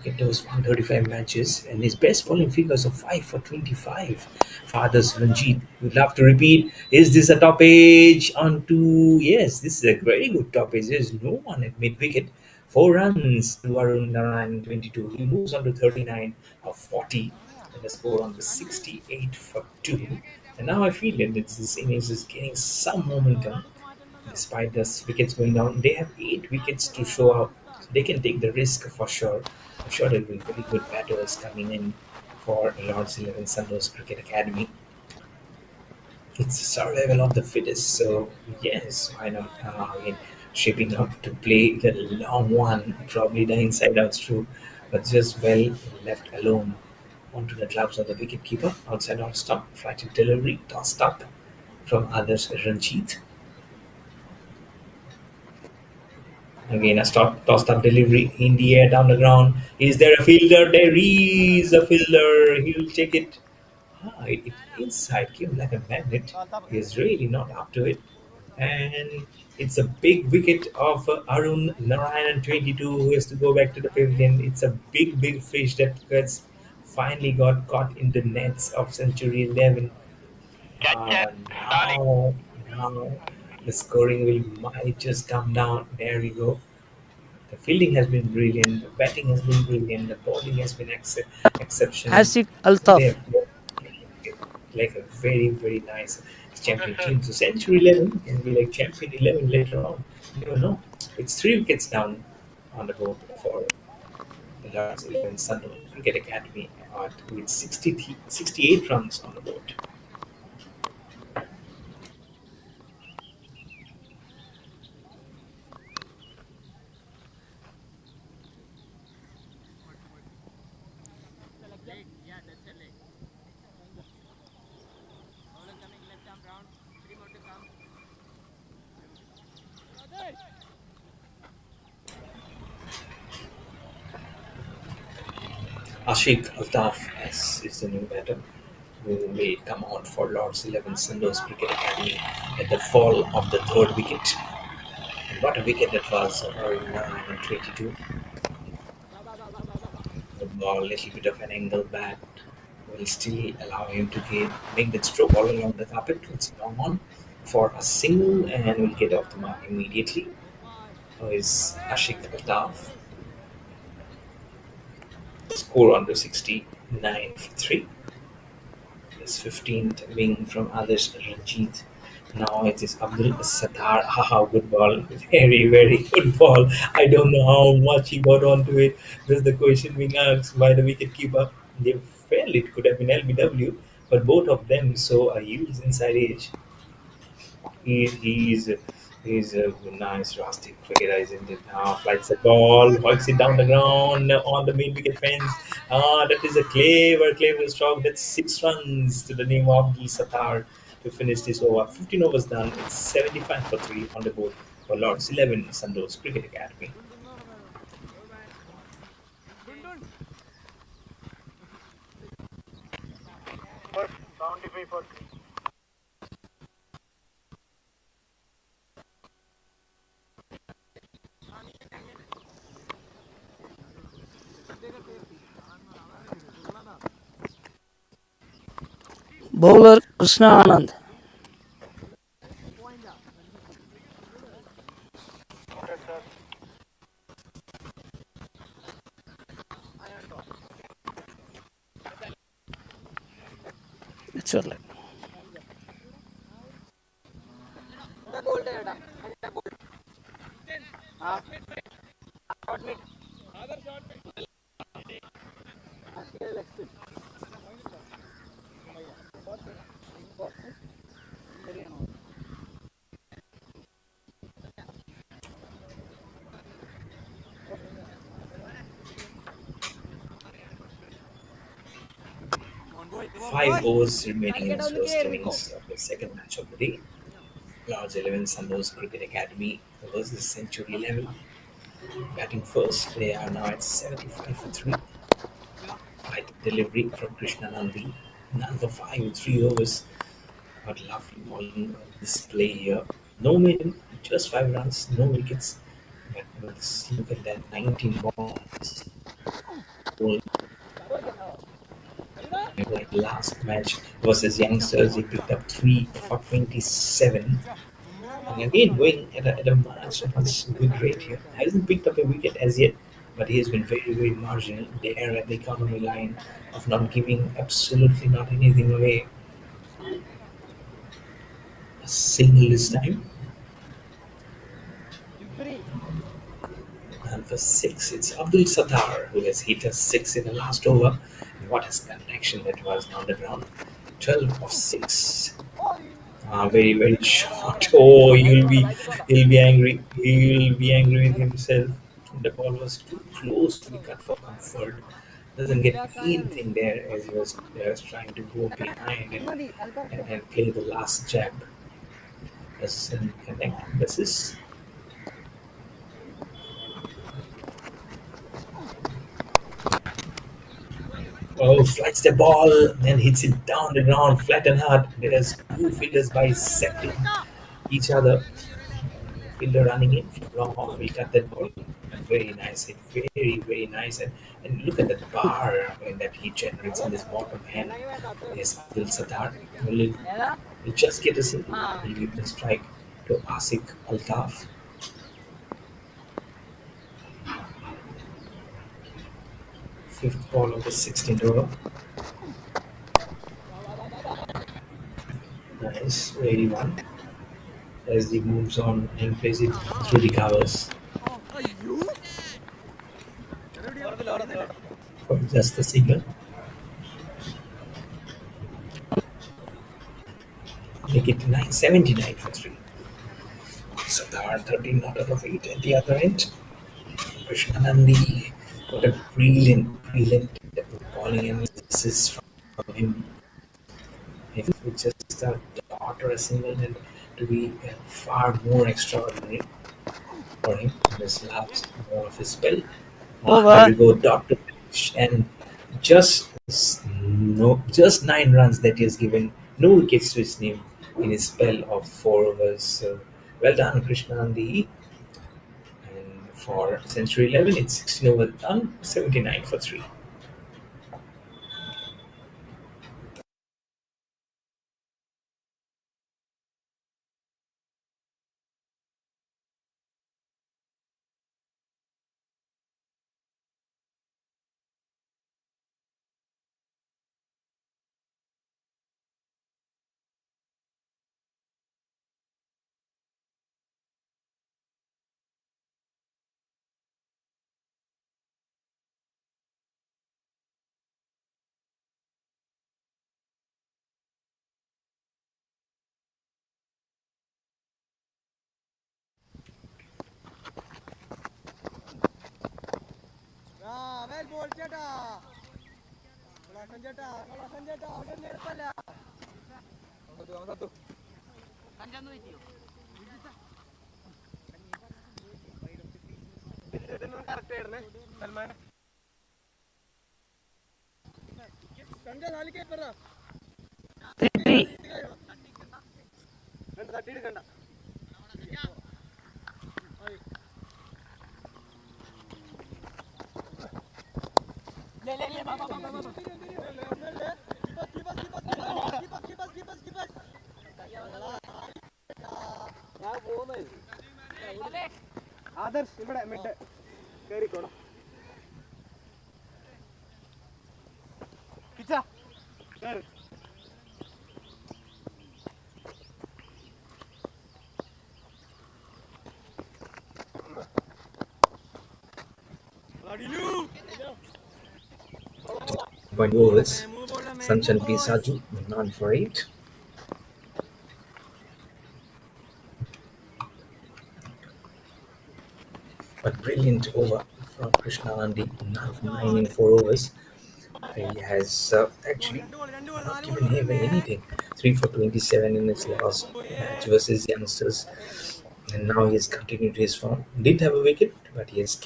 S2: Get those 135 matches and his best bowling figures of 5 for 25. Fathers Ranjit, we'd love to repeat. Is this a top age? On to yes, this is a very good top age. There's no one at mid wicket. 4 runs to Arun Narayan 22. He moves on to 39 of 40 and the score on to 68 for 2. And now I feel that this innings is gaining some momentum despite the wickets going down. They have 8 wickets to show out. So they can take the risk for sure. I'm sure there'll be very good batters coming in for Lord's 11 SANDOS Cricket Academy. It's survival of the fittest, so yes, why not? Again, shaping up to play the long one, probably the inside out through, but just well left alone onto the gloves of the wicketkeeper. Outside on stop, flighted delivery, tossed up from others Ranjit. Again, a tossed up delivery in the air down the ground. Is there a fielder? There is a fielder. He'll take it. It inside came like a magnet. He's really not up to it. And it's a big wicket of Arun Narayan 22 who has to go back to the pavilion. It's a big fish that gets finally got caught in the nets of Century 11.
S3: Catcher. Starting.
S2: Now the scoring will might just come down. There we go. The fielding has been brilliant. The batting has been brilliant. The bowling has been exceptional.
S4: Ashik
S2: They
S4: Altaf.
S2: have like a very nice champion team. So Century 11 can be like champion 11 later on. You don't know. It's 3 wickets down on the board for the Lord's 11 Sunderland Cricket Academy with 68 runs on the board. Ashik Altaf is the new batter who will come on for Lord's 11 Sundos Cricket Academy at the fall of the third wicket. And what a wicket that was for 922. The ball, little bit of an angle bat will still allow him to make that stroke all along the carpet. It's long on for a single and will get off the mark immediately. So is Ashik Altaf. Score under 69 for 3. His 15th wing from Adarsh Ranjit Now it is Abdul Sattar. Haha, good ball. Very, very good ball. I don't know how much he got onto it. This is the question being asked by the wicket keeper. They felt it could have been LBW, but both of them saw a huge inside edge. He's a nice rustic cricketer, isn't it? Flights the ball, hooks it down the ground on the main wicket fence. That is a clever, clever stroke. That's 6 runs to the name of Abdul Sattar to finish this over. 15 overs done. It's 75 for 3 on the board for Lord's 11 Sandos Cricket Academy.
S3: First 75 for 3.
S5: Bowler Krishna Anand.
S3: Noted, sir.
S5: It's your leg.
S2: Five overs remaining in his first innings of the second match of the day. Lord's 11 Sandos Cricket Academy versus Century 11. Batting first, they are now at 75 for 3. Right delivery from Krishna Nandi. None for 5 in 3 overs. But lovely bowling display here. No maiden, just 5 runs, no wickets. But let's look at that 19 balls. Bowled like last match versus youngsters, he picked up 3 for 27. And again, going at a much good rate here. Hasn't picked up a wicket as yet, but he has been very, very marginal there at the economy line of not giving absolutely not anything away. A single this time, and for 6, it's Abdul Sattar who has hit a 6 in the last over. And what a connection that was down the ground. 12 of 6. Very, very short. Oh, he'll be angry. He'll be angry with himself. The ball was too close to be cut for comfort. Doesn't get anything there as he was trying to go behind and play the last jab. Doesn't connect. This is oh, flights the ball and hits it down the ground, flat and hard. There's two fielders bisecting each other. Fielder running in from long off will cut that ball. And very nice hit, very, very nice. And look at that bar that he generates in his bottom hand. Yes, Abdul Sattar will just get a single. He'll give the strike to Asik Altaf. Fifth ball of the 16th over. Nice, 81. As he moves on and plays it through the covers for just a single. Make it 979 for 3. Sattar 13 not out of 8 at the other end. Krishnanandi got a brilliant bowling and this is from him. If it's just a dot or a single, then to be far more extraordinary for him in this last over of his spell. Here we
S5: Over.
S2: go, Doctor Finish, and just no, just 9 runs that he has given, no wickets to his name in his spell of 4 overs. So well done, Krishna Nandi. And for Century 11, it's 16 overs done, 79 for 3.
S4: ball ചേട്ടാ കൊളാക്കൻ ചേട്ടാ അവിടെ നിർത്തല്ല correct ആയിരുന്നേ സൽമാൻ കണ്ട നാലിക്കേ പറ തട്ടിയെടുക്കണ്ട ആദർശ് ഇവിടെ mid കേറിക്കോണം Kichcha കേറ്
S2: Point overs. Sunshine Pisaju, none for 8. But brilliant over from Krishna Nandi, none for 9 in 4 overs. He has actually not given away anything. 3 for 27 in his last match versus youngsters. And now he has continued his form. Did have a wicket, but he's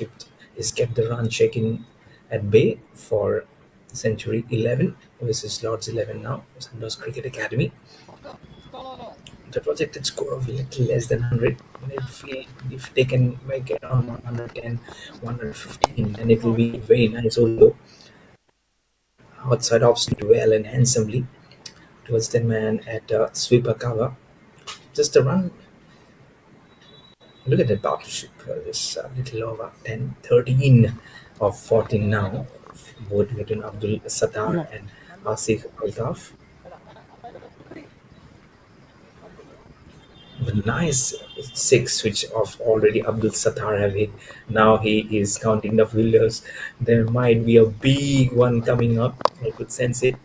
S2: kept the run shaking at bay for century 11 versus Lords 11 now. Sandos Cricket Academy. The projected score of a little less than 100. If they can make it on 110, 115, then it will be very nice. Although outside off speed well and handsomely towards the man at sweeper cover. Just a run. Look at that partnership. It's a little over 10, 13 of 14 now. Both between Abdul Sattar and Asif Altaf. A nice 6 which of already Abdul Sattar have hit. Now he is counting the fielders. There might be a big one coming up. I could sense it.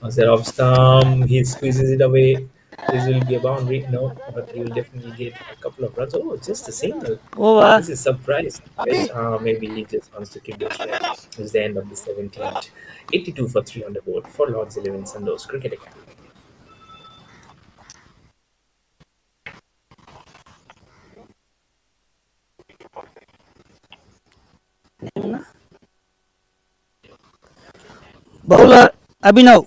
S2: Instead of stump, he squeezes it away. This will be a boundary. No, but he will definitely get a couple of runs. Oh, just a single.
S5: Over.
S2: This is surprise. Maybe he just wants to keep this there. It's the end of the 17th. 82 for 3 on the board for Lords 11 Sandos Cricket Academy.
S5: Bowler Abhinav.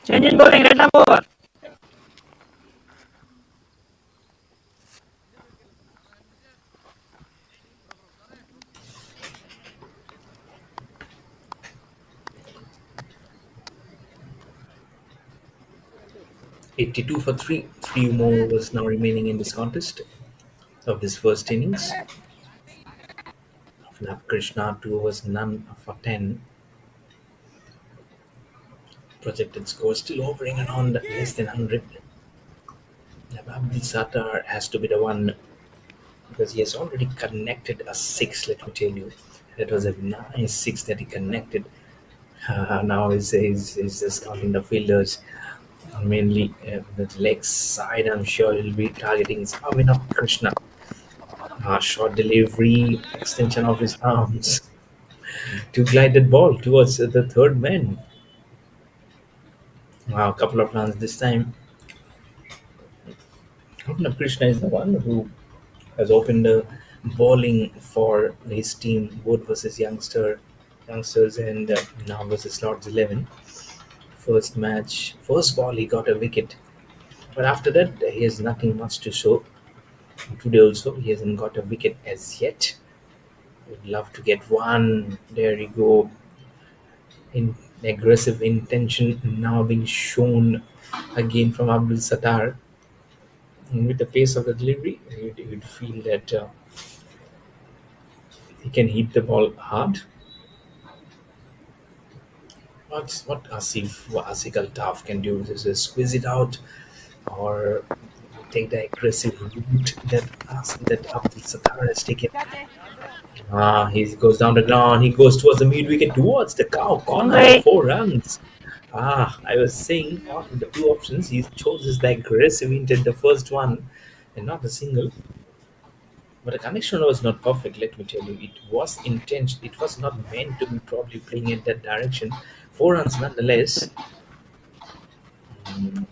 S5: change in bowling, red number over.
S2: $82 for 3. 3 more overs now remaining in this contest of this first innings. Now Krishna 2 overs, none for 10. Projected score still hovering around less than 100. Abdul Sattar has to be the one because he has already connected a 6, let me tell you. That was a nice 6 that he connected. Now he's just counting the fielders. Mainly the leg side, I'm sure he'll be targeting is Avinav Krishna. Short delivery, extension of his arms to glide that ball towards the third man. Wow, a couple of runs this time. Avinav Krishna is the one who has opened the bowling for his team, both versus youngsters and now versus Lords 11. First match, first ball, he got a wicket. But after that, he has nothing much to show. Today also, he hasn't got a wicket as yet. Would love to get one. There you go. In aggressive intention now being shown again from Abdul Sattar. And with the pace of the delivery, you'd feel that he can hit the ball hard. What Asif Altaf can do is just squeeze it out or take the aggressive route that Abdul Sattar has taken. He goes down the ground. He goes towards the mid wicket, towards the cow corner for
S5: Boundary.
S2: 4 runs. I was saying out of the two options, he chooses the aggressive intent, the first one, and not the single. But the connection was not perfect. Let me tell you, it was intention. It was not meant to be probably playing in that direction. 4 runs nonetheless.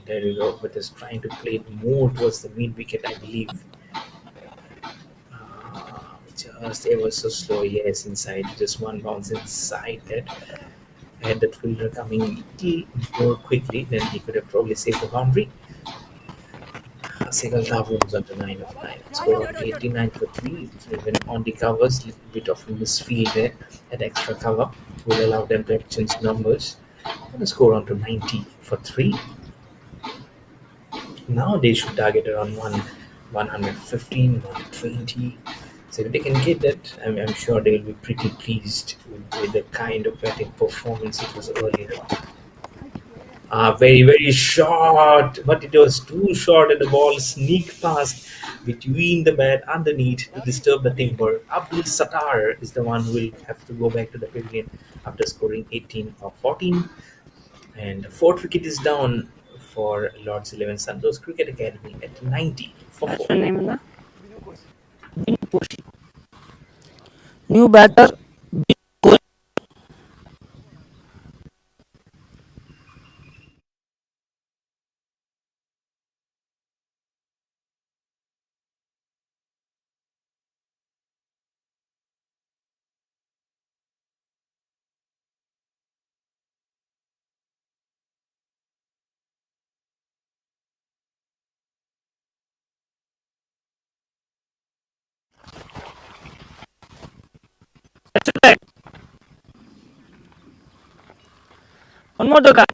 S2: There you go. But is trying to play it more towards the mid wicket, I believe. Just ever so slow. Yes, inside. Just one bounce inside that. Had that fielder coming a little more quickly, then he could have probably saved the boundary. Segal Thavu was on the 9 of 9. Score of 89 for 3. Even on the covers, little bit of misfield there. That extra cover will allow them to exchange numbers. And the score on to 90 for 3. Now they should target around 115, 120. So if they can get that, I'm sure they'll be pretty pleased with the kind of batting performance it was earlier. Very, very short, but it was too short, and the ball sneaked past between the bat underneath to disturb the timber. Abdul Sattar is the one who will have to go back to the pavilion after scoring 18 or 14. And the fourth wicket is down for Lord's 11 Sandos Cricket Academy at 90 for 4.
S5: Batsman name is new batter. One more to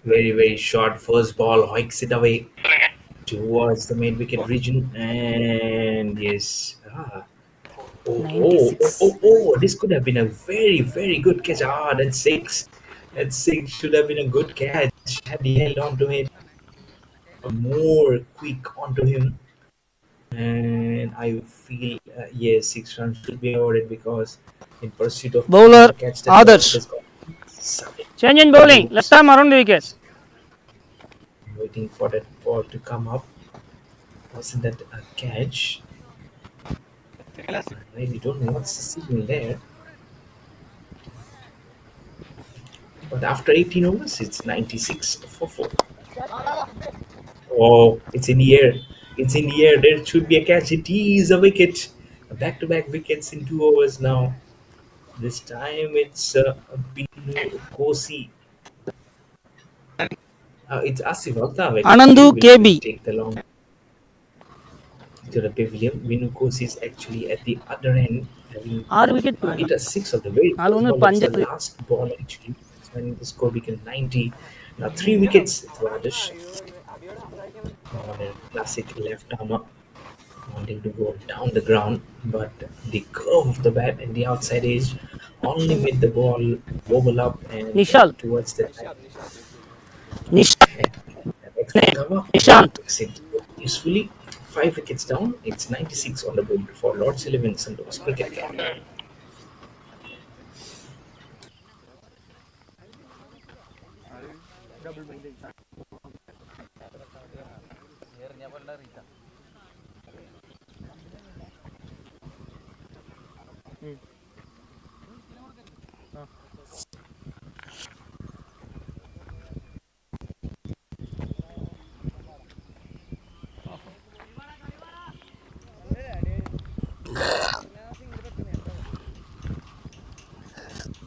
S2: Very, very short first ball, hikes it away towards the mid wicket region. And yes, this could have been a very, very good catch. That's six. That six should have been a good catch. Had he held on to it more quick onto him. And I feel, yes, 6 runs should be awarded because in pursuit of
S5: bowler.
S2: the catch that
S5: Others.
S2: has got seven.
S5: Change in bowling. Left arm around the wicket.
S2: Waiting for that ball to come up. Wasn't that a catch? I really don't know what's the signal there. But after 18 overs, it's 96 for 4. Oh, it's in the air. It's in the air. There should be a catch. It is a wicket. Back to back wickets in 2 overs now. This time it's Binu Kosi. It's Asif Altaf
S5: Anandu
S2: will
S5: KB.
S2: take the long to the pavilion. Binu Kosi is actually at the other end, having
S5: 6 wicket.
S2: hit a 6 of the very first
S5: Alone
S2: ball. That's the
S5: Punjab.
S2: last ball actually. When the score became 90. Now 3 wickets to Adish. Classic left armer wanting to go down the ground, but the curve of the bat and the outside edge only made the ball wobble up and
S5: Nishal.
S2: towards the line.
S5: Nishant.
S2: Extra cover
S5: Nishant.
S2: takes it usefully. 5 wickets down. It's 96 on the board for Lord's 11 Sandos Cricket Academy.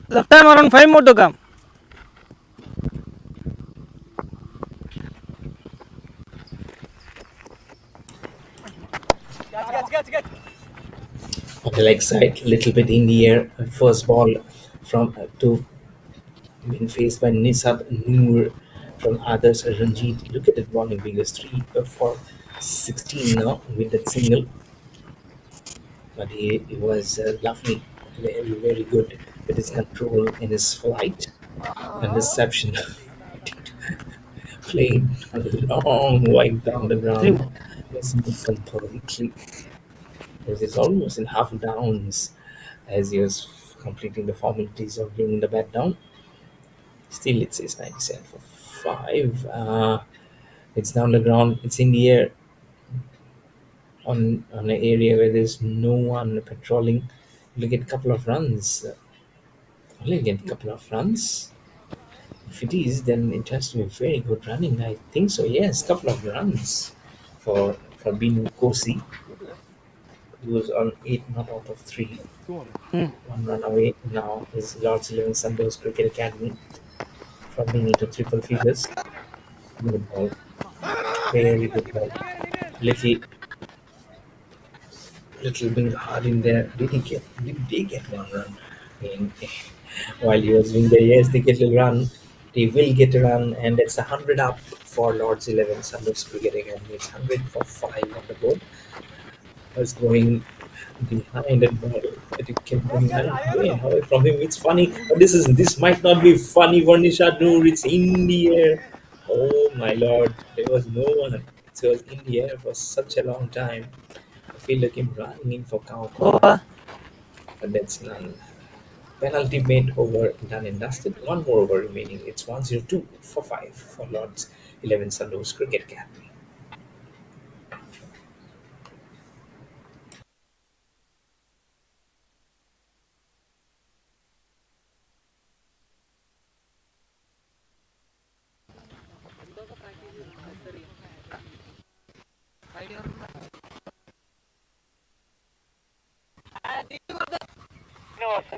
S5: Left time around 5 more to come.
S2: On the leg side, little bit in the air. First ball from to being faced by Nisab Noor from others. Ranjit, look at that bowling figures 3 for 16 now with that single. But he was lovely, very, very good with his control in his flight and reception. Played a long wide down the
S5: 3
S2: ground,
S5: more.
S2: missing it completely. It was almost in half downs as he was completing the formalities of bringing the bat down. Still, it says 97 for 5. It's down the ground, it's in the air on an area where there's no one patrolling. Look at a couple of runs. Only get a couple of runs. If it is, then it has to be very good running. I think so. Yes, couple of runs for Binu Kosi, who was on 8 not out of 3. One run away now is Lord's 11 SANDOS Cricket Academy from being into triple figures. Good ball. Very good ball. Little little bit hard in there. Did they get one run? In, while he was doing the yes, they get a run. They will get a run, and it's 100 up for Lord's 11 SANDOS Cricket Academy. It's 100 for 5 on the board. Was going behind and ball, but it kept going away from him. It's funny, but this might not be funny for Nishad Noor. It's in the air. Oh my lord, there was no one. It was in the air for such a long time. I feel like him running in for count now,
S5: Over.
S2: but that's none. Penalty made over, done and dusted. One more over remaining. It's 102 for 5 for Lord's 11 SANDOS Cricket Academy.
S3: No, sir.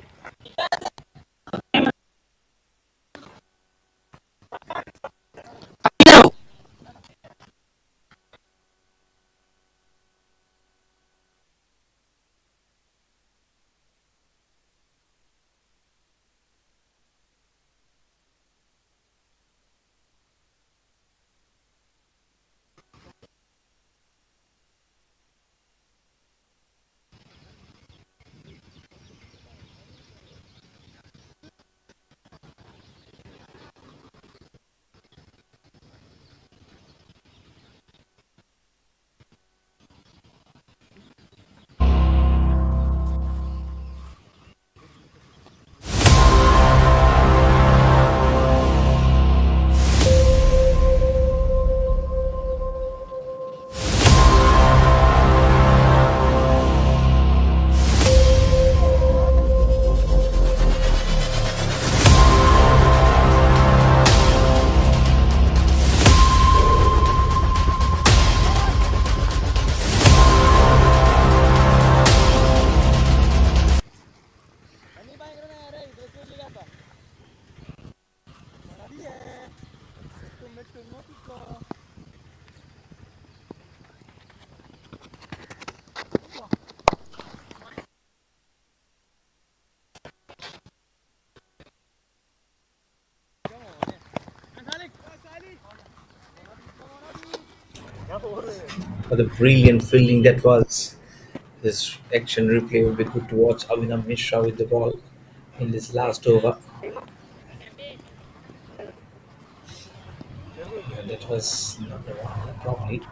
S2: For the brilliant fielding that was. This action replay will be good to watch. Avinav Mishra with the ball in this last over. Yeah, that was not the one, probably.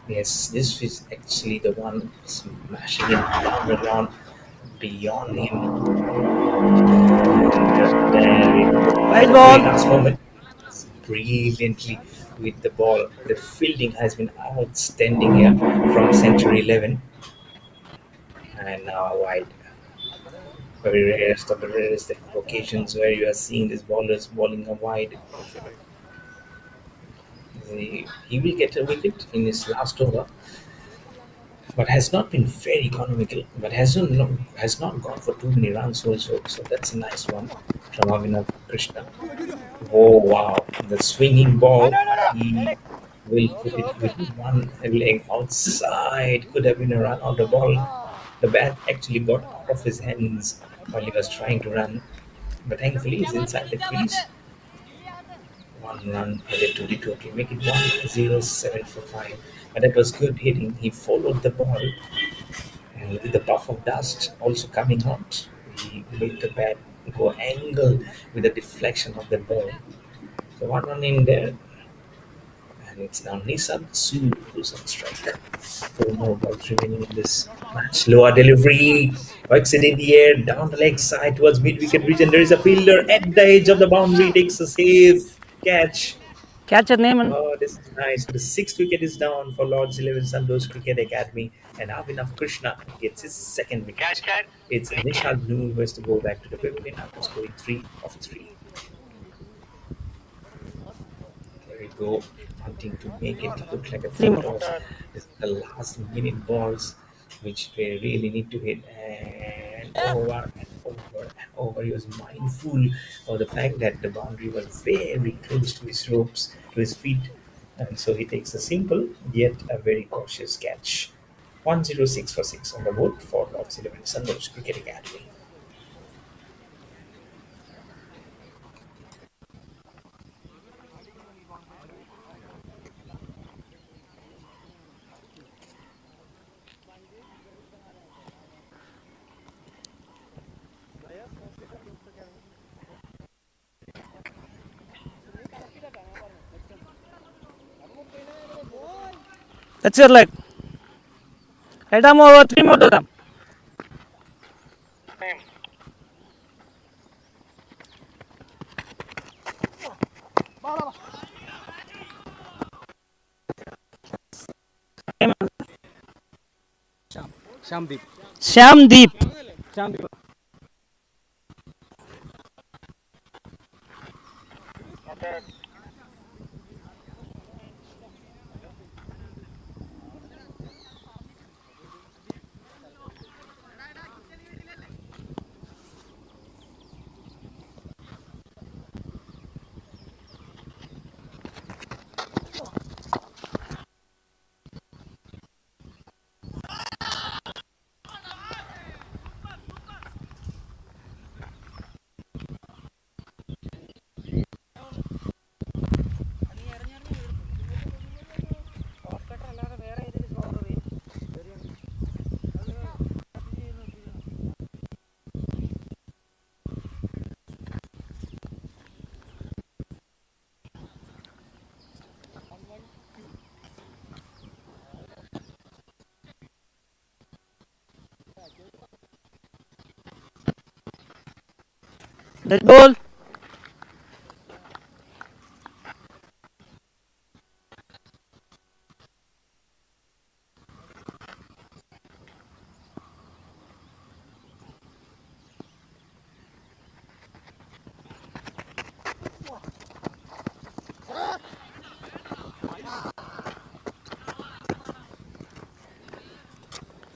S2: Yes, this is actually the one smashing it down the ground beyond him. Very good.
S5: Wide
S2: At the very
S5: ball.
S2: last moment. brilliantly with the ball. The fielding has been outstanding here from Century 11, and now wide. Very rarest of the rarest occasions where you are seeing these bowlers bowling a wide. He will get a wicket in his last over, but has not been very economical. But has not gone for too many runs also. So that's a nice one from Avinav Krishna. Oh wow, the swinging ball. He will put it with one leg outside. Could have been a run out the ball. The bat actually got out of his hands while he was trying to run, but thankfully he's inside the crease. One run added to the total, make it 107 for 5. But that was good hitting. He followed the ball, and with the puff of dust also coming out, he made the bat go angle with the deflection of the ball. So one run in there, and it's now Nissan Su who's on strike. Four more balls remaining in this match. Lower delivery, works it in the air, down the leg side towards mid-wicket region. There is a fielder at the edge of the boundary, takes a safe catch.
S5: Catcher name and
S2: Oh, this is nice. The sixth wicket is down for Lords 11 Sandos Cricket Academy, and Avinav Krishna gets his second wicket.
S3: Catcher.
S2: It's Nishad Noor who has to go back to the pavilion after scoring 3 of 3. There we go, hunting to make it look like a full toss. This is the last minute balls which they really need to hit, and over and over and over. He was mindful of the fact that the boundary was very close to his ropes, to his feet, and so he takes a simple yet a very cautious catch. 106 for 6 on the board for Lords 11 Sandos Cricket Academy.
S5: that's your leg. Right arm over 3 more to come.
S3: Time.
S5: Shamdeep.
S3: Okay.
S5: That ball.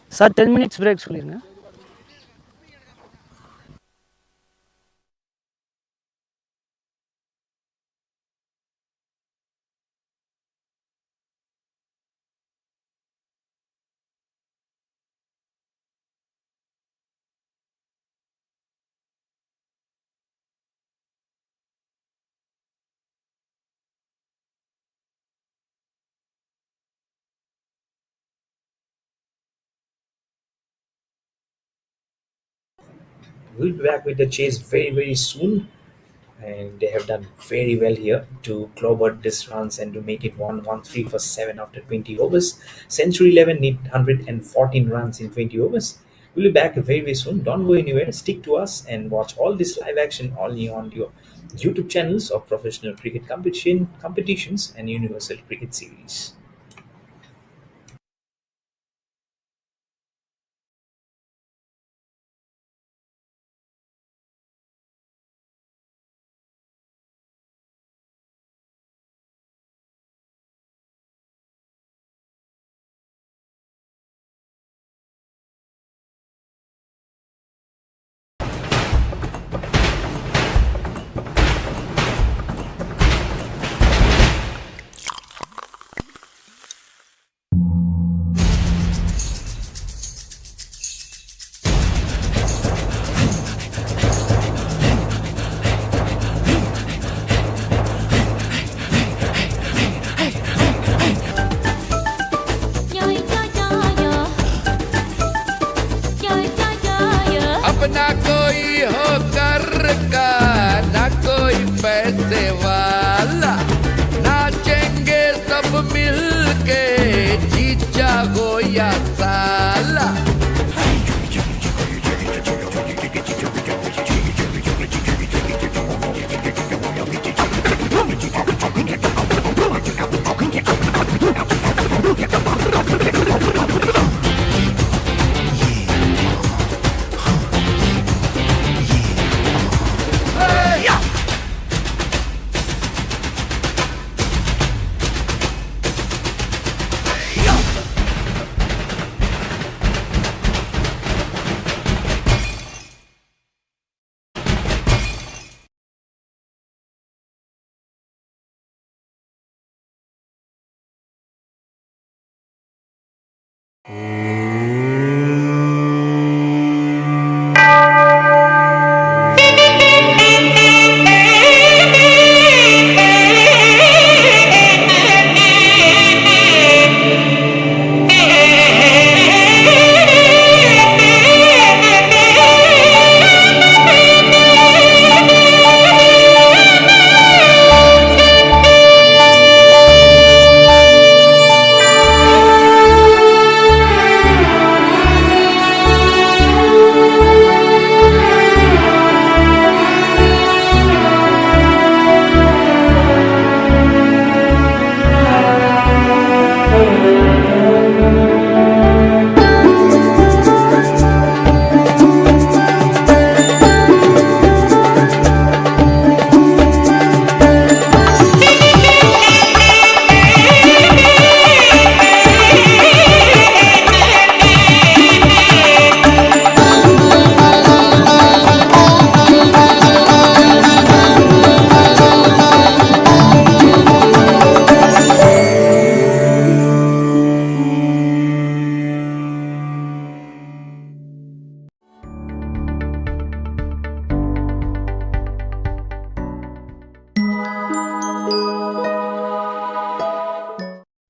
S5: Sir, 10 minutes break please. Na?
S2: We'll be back with the chase very, very soon. And they have done very well here to claw out this runs and to make it 1-1-3 for 7 after 20 overs. Century 11 need 114 runs in 20 overs. We'll be back very, very soon. Don't go anywhere. Stick to us and watch all this live action only on your YouTube channels of professional cricket competitions and universal cricket series.
S1: अपना कोई हो कर का ना कोई पैसे वाला, नाचेंगे सब मिल के जीजा हो या साला।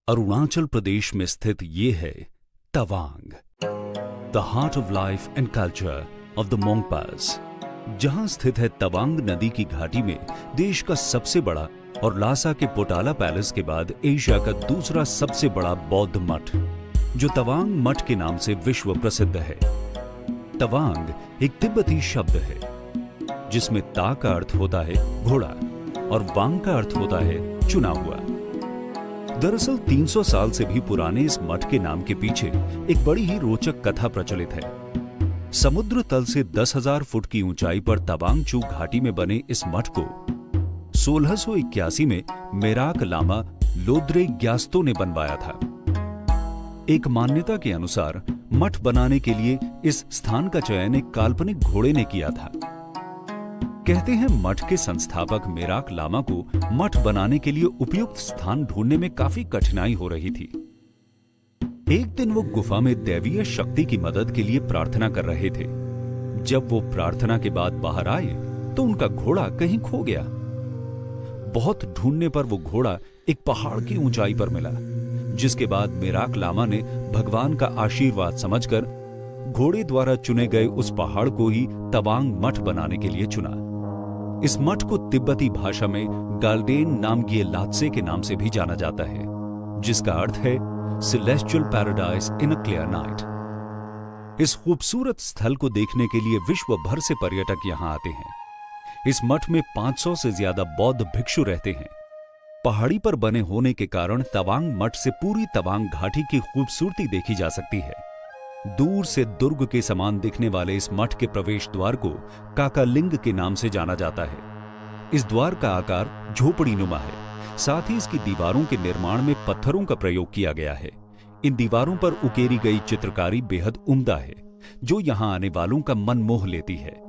S6: अरुणाचल प्रदेश में स्थित ये है Tawang, the heart of life and culture of the Monpas. जहां स्थित है तवांग नदी की घाटी में देश का सबसे बड़ा और लासा के पोटाला पैलेस के बाद एशिया का दूसरा सबसे बड़ा बौद्ध मठ, जो तवांग मठ के नाम से विश्व प्रसिद्ध है। तवांग एक तिब्बती शब्द है जिसमें ता का अर्थ होता है घोड़ा और वांग का अर्थ होता है चुना हुआ। दरअसल 300 साल से भी पुराने इस मठ के नाम के पीछे एक बड़ी ही रोचक कथा प्रचलित है। समुद्र तल से 10,000 फुट की ऊंचाई पर तवांग चू घाटी में बने इस मठ को 1681 में मेराक लामा लोद्रे ग्यास्तो ने बनवाया था। एक मान्यता के अनुसार मठ बनाने के लिए इस स्थान का चयन एक काल्पनिक घोड़े ने किया था। कहते हैं मठ के संस्थापक मेराक लामा को मठ बनाने के लिए उपयुक्त स्थान ढूंढने में काफी कठिनाई हो रही थी। एक दिन वो गुफा में दैवीय शक्ति की मदद के लिए प्रार्थना कर रहे थे। जब वो प्रार्थना के बाद बाहर आए तो उनका घोड़ा कहीं खो गया। बहुत ढूंढने पर वो घोड़ा एक पहाड़ की ऊंचाई पर मिला, जिसके बाद मेराक लामा ने भगवान का आशीर्वाद समझकर घोड़े द्वारा चुने गए उस पहाड़ को ही तवांग मठ बनाने के लिए चुना। इस मठ को तिब्बती भाषा में गाल्डेन नामग्ये लात्से के नाम से भी जाना जाता है, जिसका अर्थ है celestial paradise in a clear night. इस खूबसूरत स्थल को देखने के लिए विश्व भर से पर्यटक यहां आते हैं। इस मठ में 500 से ज्यादा बौद्ध भिक्षु रहते हैं। पहाड़ी पर बने होने के कारण तवांग मठ से पूरी तवांग घाटी की खूबसूरती देखी जा सकती है। दूर से दुर्ग के समान दिखने वाले इस मठ के प्रवेश द्वार को काकालिंग के नाम से जाना जाता है। इस द्वार का आकार झोपड़ी नुमा है। साथ ही इसकी दीवारों के निर्माण में पत्थरों का प्रयोग किया गया है। इन दीवारों पर उकेरी गई चित्रकारी बेहद उम्दा है, जो यहां आने वालों का मन मोह लेती है।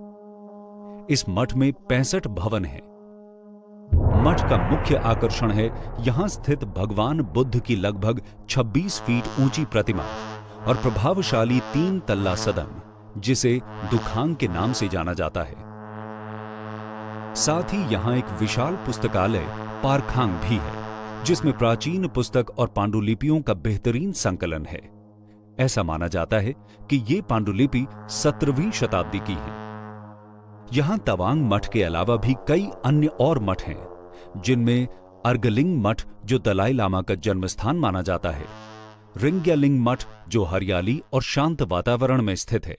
S6: इस मठ में 65 भवन हैं। मठ का मुख्य आकर्षण है यहां स्थित भगवान बुद्ध की लगभग 26 फीट ऊंची प्रतिमा और प्रभावशाली 3 तल्ला सदन, जिसे दुखांग के नाम से जाना जाता है। साथ ही यहां एक विशाल पुस्तकालय पारखांग भी है, जिसमें प्राचीन पुस्तक और पांडुलिपियों का बेहतरीन संकलन है। ऐसा माना जाता है कि ये पांडुलिपि 17वीं शताब्दी की है। यहां तवांग मठ के अलावा भी कई अन्य और मठ हैं, जिनमें अर्गलिंग मठ, जो दलाई लामा का जन्मस्थान माना जाता है, रिंग्यालिंग मठ, जो हरियाली और शांत वातावरण में स्थित है।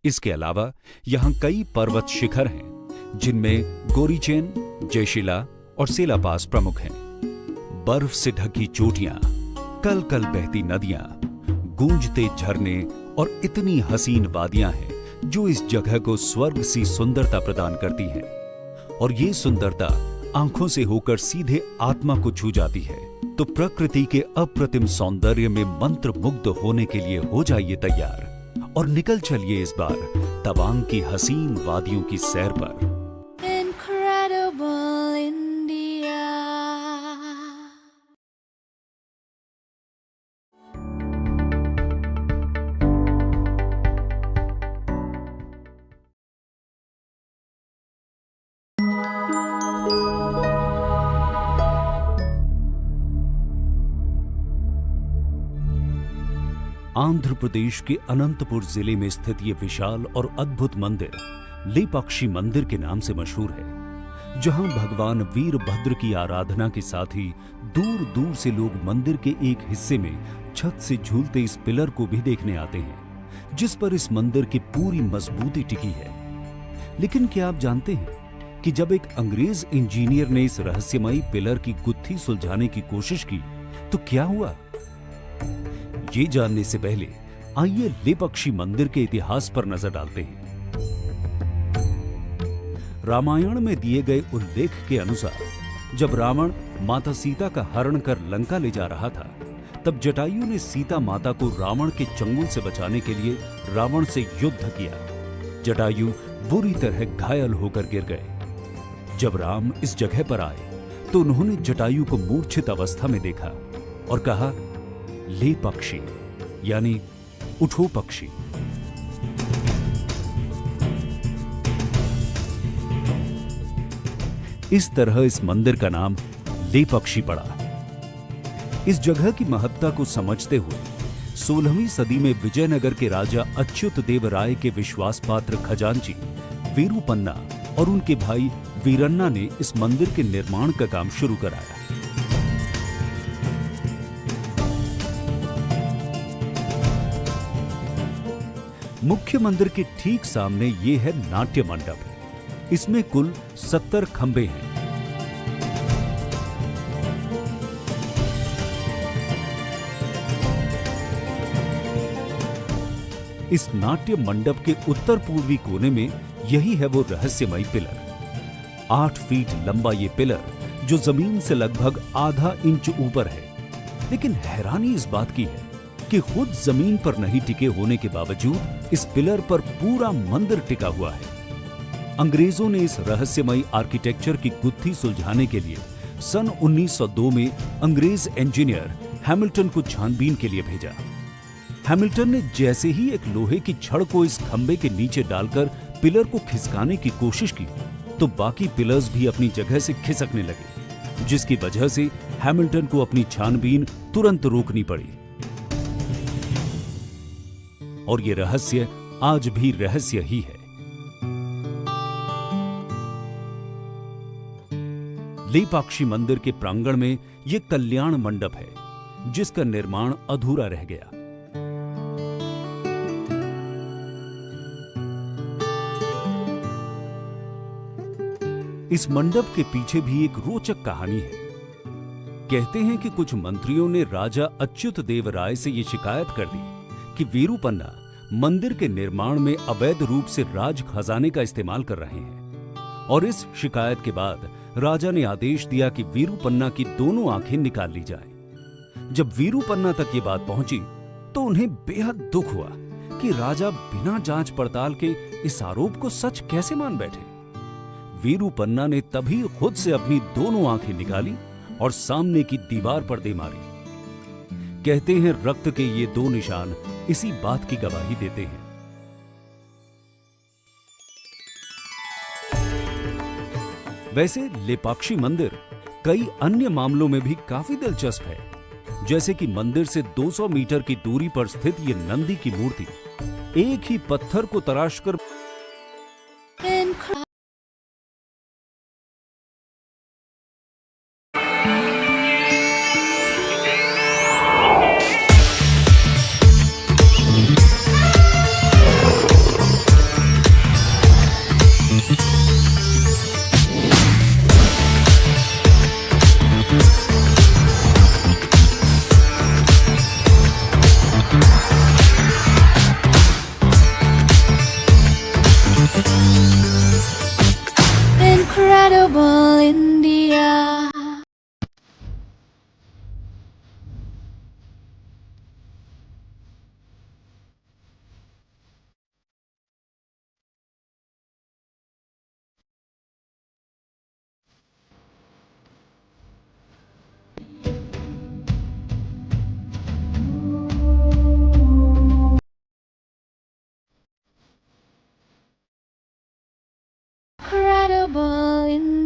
S6: इसके अलावा यहां कई पर्वत शिखर हैं, जिनमें गोरीचेन, जयशिला और सेलापास प्रमुख हैं। बर्फ से ढकी चोटियां, कल कल बहती नदियां, गूंजते झरने और इतनी हसीन वादियां हैं, जो इस जगह को स्वर्ग सी सुंदरता प्रदान करती हैं। और ये सुंदरता आंखों से होकर सीधे आत्मा को छू जाती है। तो प्रकृति के अप्रतिम सौंदर्य में मंत्र मुग्ध होने के लिए हो जाइए तैयार और निकल चलिए इस बार तवांग की हसीन वादियों की सैर पर।
S7: Incredible India.
S6: आंध्र प्रदेश के अनंतपुर जिले में स्थित ये विशाल और अद्भुत मंदिर लेपाक्षी मंदिर के नाम से मशहूर है, जहां भगवान वीरभद्र की आराधना के साथ ही दूर दूर से लोग मंदिर के एक हिस्से में छत से झूलते इस पिलर को भी देखने आते हैं, जिस पर इस मंदिर की पूरी मजबूती टिकी है। लेकिन क्या आप जानते हैं कि जब एक अंग्रेज इंजीनियर ने इस रहस्यमयी पिलर की गुत्थी सुलझाने की कोशिश की तो क्या हुआ? ये जानने से पहले आइए लेपाक्षी मंदिर के इतिहास पर नजर डालते हैं। रामायण में दिए गए उल्लेख के अनुसार जब रावण माता सीता का हरण कर लंका ले जा रहा था, तब जटायु ने सीता माता को रावण के चंगुल से बचाने के लिए रावण से युद्ध किया। जटायु बुरी तरह घायल होकर गिर गए। जब राम इस जगह पर आए तो उन्होंने जटायु को मूर्छित अवस्था में देखा और कहा, ले पक्षी, यानी उठो पक्षी। इस तरह इस मंदिर का नाम लेपाक्षी पड़ा। इस जगह की महत्ता को समझते हुए 16वीं सदी में विजयनगर के राजा अच्युत देव राय के विश्वास पात्र खजांची वीरूपन्ना और उनके भाई वीरन्ना ने इस मंदिर के निर्माण का काम शुरू कराया। मुख्य मंदिर के ठीक सामने ये है नाट्य मंडप। इसमें कुल 70 खंबे हैं। इस नाट्य मंडप के उत्तर पूर्वी कोने में यही है वो रहस्यमयी पिलर। 8 फीट लंबा ये पिलर जो जमीन से लगभग आधा इंच ऊपर है। लेकिन हैरानी इस बात की है कि खुद जमीन पर नहीं टिके होने के बावजूद इस पिलर पर पूरा मंदिर टिका हुआ है। अंग्रेजों ने इस रहस्यमयी आर्किटेक्चर की गुत्थी सुलझाने के लिए सन 1902 में अंग्रेज इंजीनियर हैमिल्टन को छानबीन के लिए भेजा। हैमिल्टन ने जैसे ही एक लोहे की छड़ को इस खंबे के नीचे डालकर पिलर को खिसकाने की कोशिश की तो बाकी पिलर्स भी अपनी जगह से खिसकने लगे, जिसकी वजह से हैमिल्टन को अपनी छानबीन तुरंत रोकनी पड़ी। और ये रहस्य आज भी रहस्य ही है। लेपाक्षी मंदिर के प्रांगण में यह कल्याण मंडप है, जिसका निर्माण अधूरा रह गया। इस मंडप के पीछे भी एक रोचक कहानी है। कहते हैं कि कुछ मंत्रियों ने राजा अच्युत देव राय से यह शिकायत कर दी कि वीरूपन्ना मंदिर के निर्माण में अवैध रूप से राज खजाने का इस्तेमाल कर रहे हैं, और इस शिकायत के बाद राजा ने आदेश दिया कि वीरूपन्ना की दोनों आंखें निकाल ली जाएं। जब वीरूपन्ना तक ये बात पहुंची तो उन्हें बेहद दुख हुआ कि राजा बिना जांच पड़ताल के इस आरोप को सच कैसे मान बैठे। वीरूपन्ना ने तभी खुद से अपनी दोनों आंखें निकाली और सामने की दीवार पर दे मारी। कहते हैं रक्त के ये दो निशान इसी बात की गवाही देते हैं। वैसे लेपाक्षी मंदिर कई अन्य मामलों में भी काफी दिलचस्प है, जैसे कि मंदिर से 200 मीटर की दूरी पर स्थित ये नंदी की मूर्ति एक ही पत्थर को तराशकर
S7: Incredible India. Incredible India.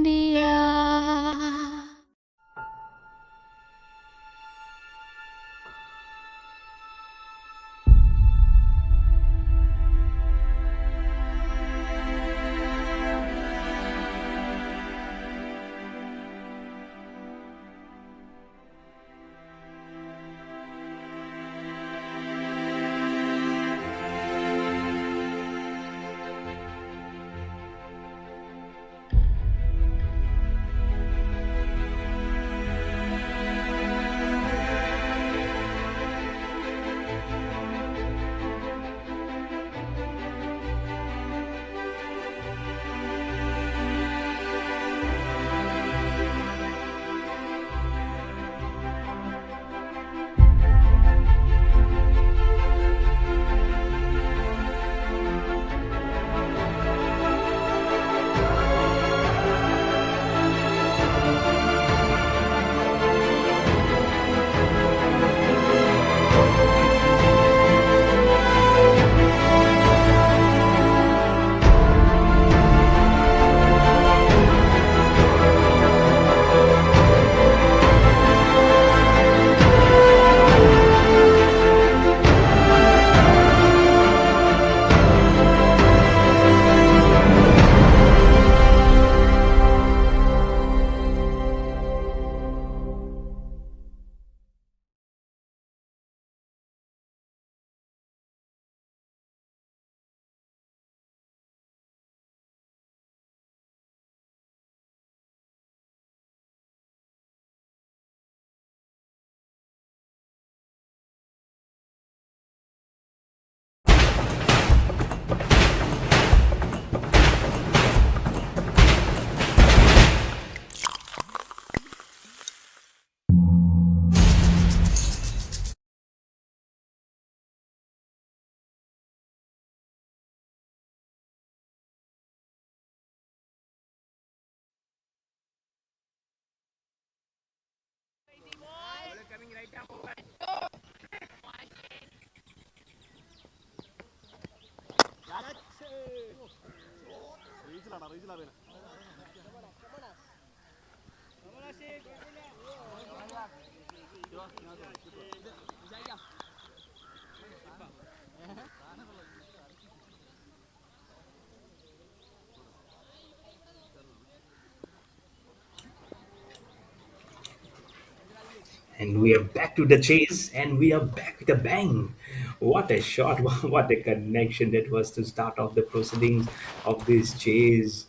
S2: And we are back to the chase, and we are back with a bang. What a shot! What a connection that was to start off the proceedings of this chase.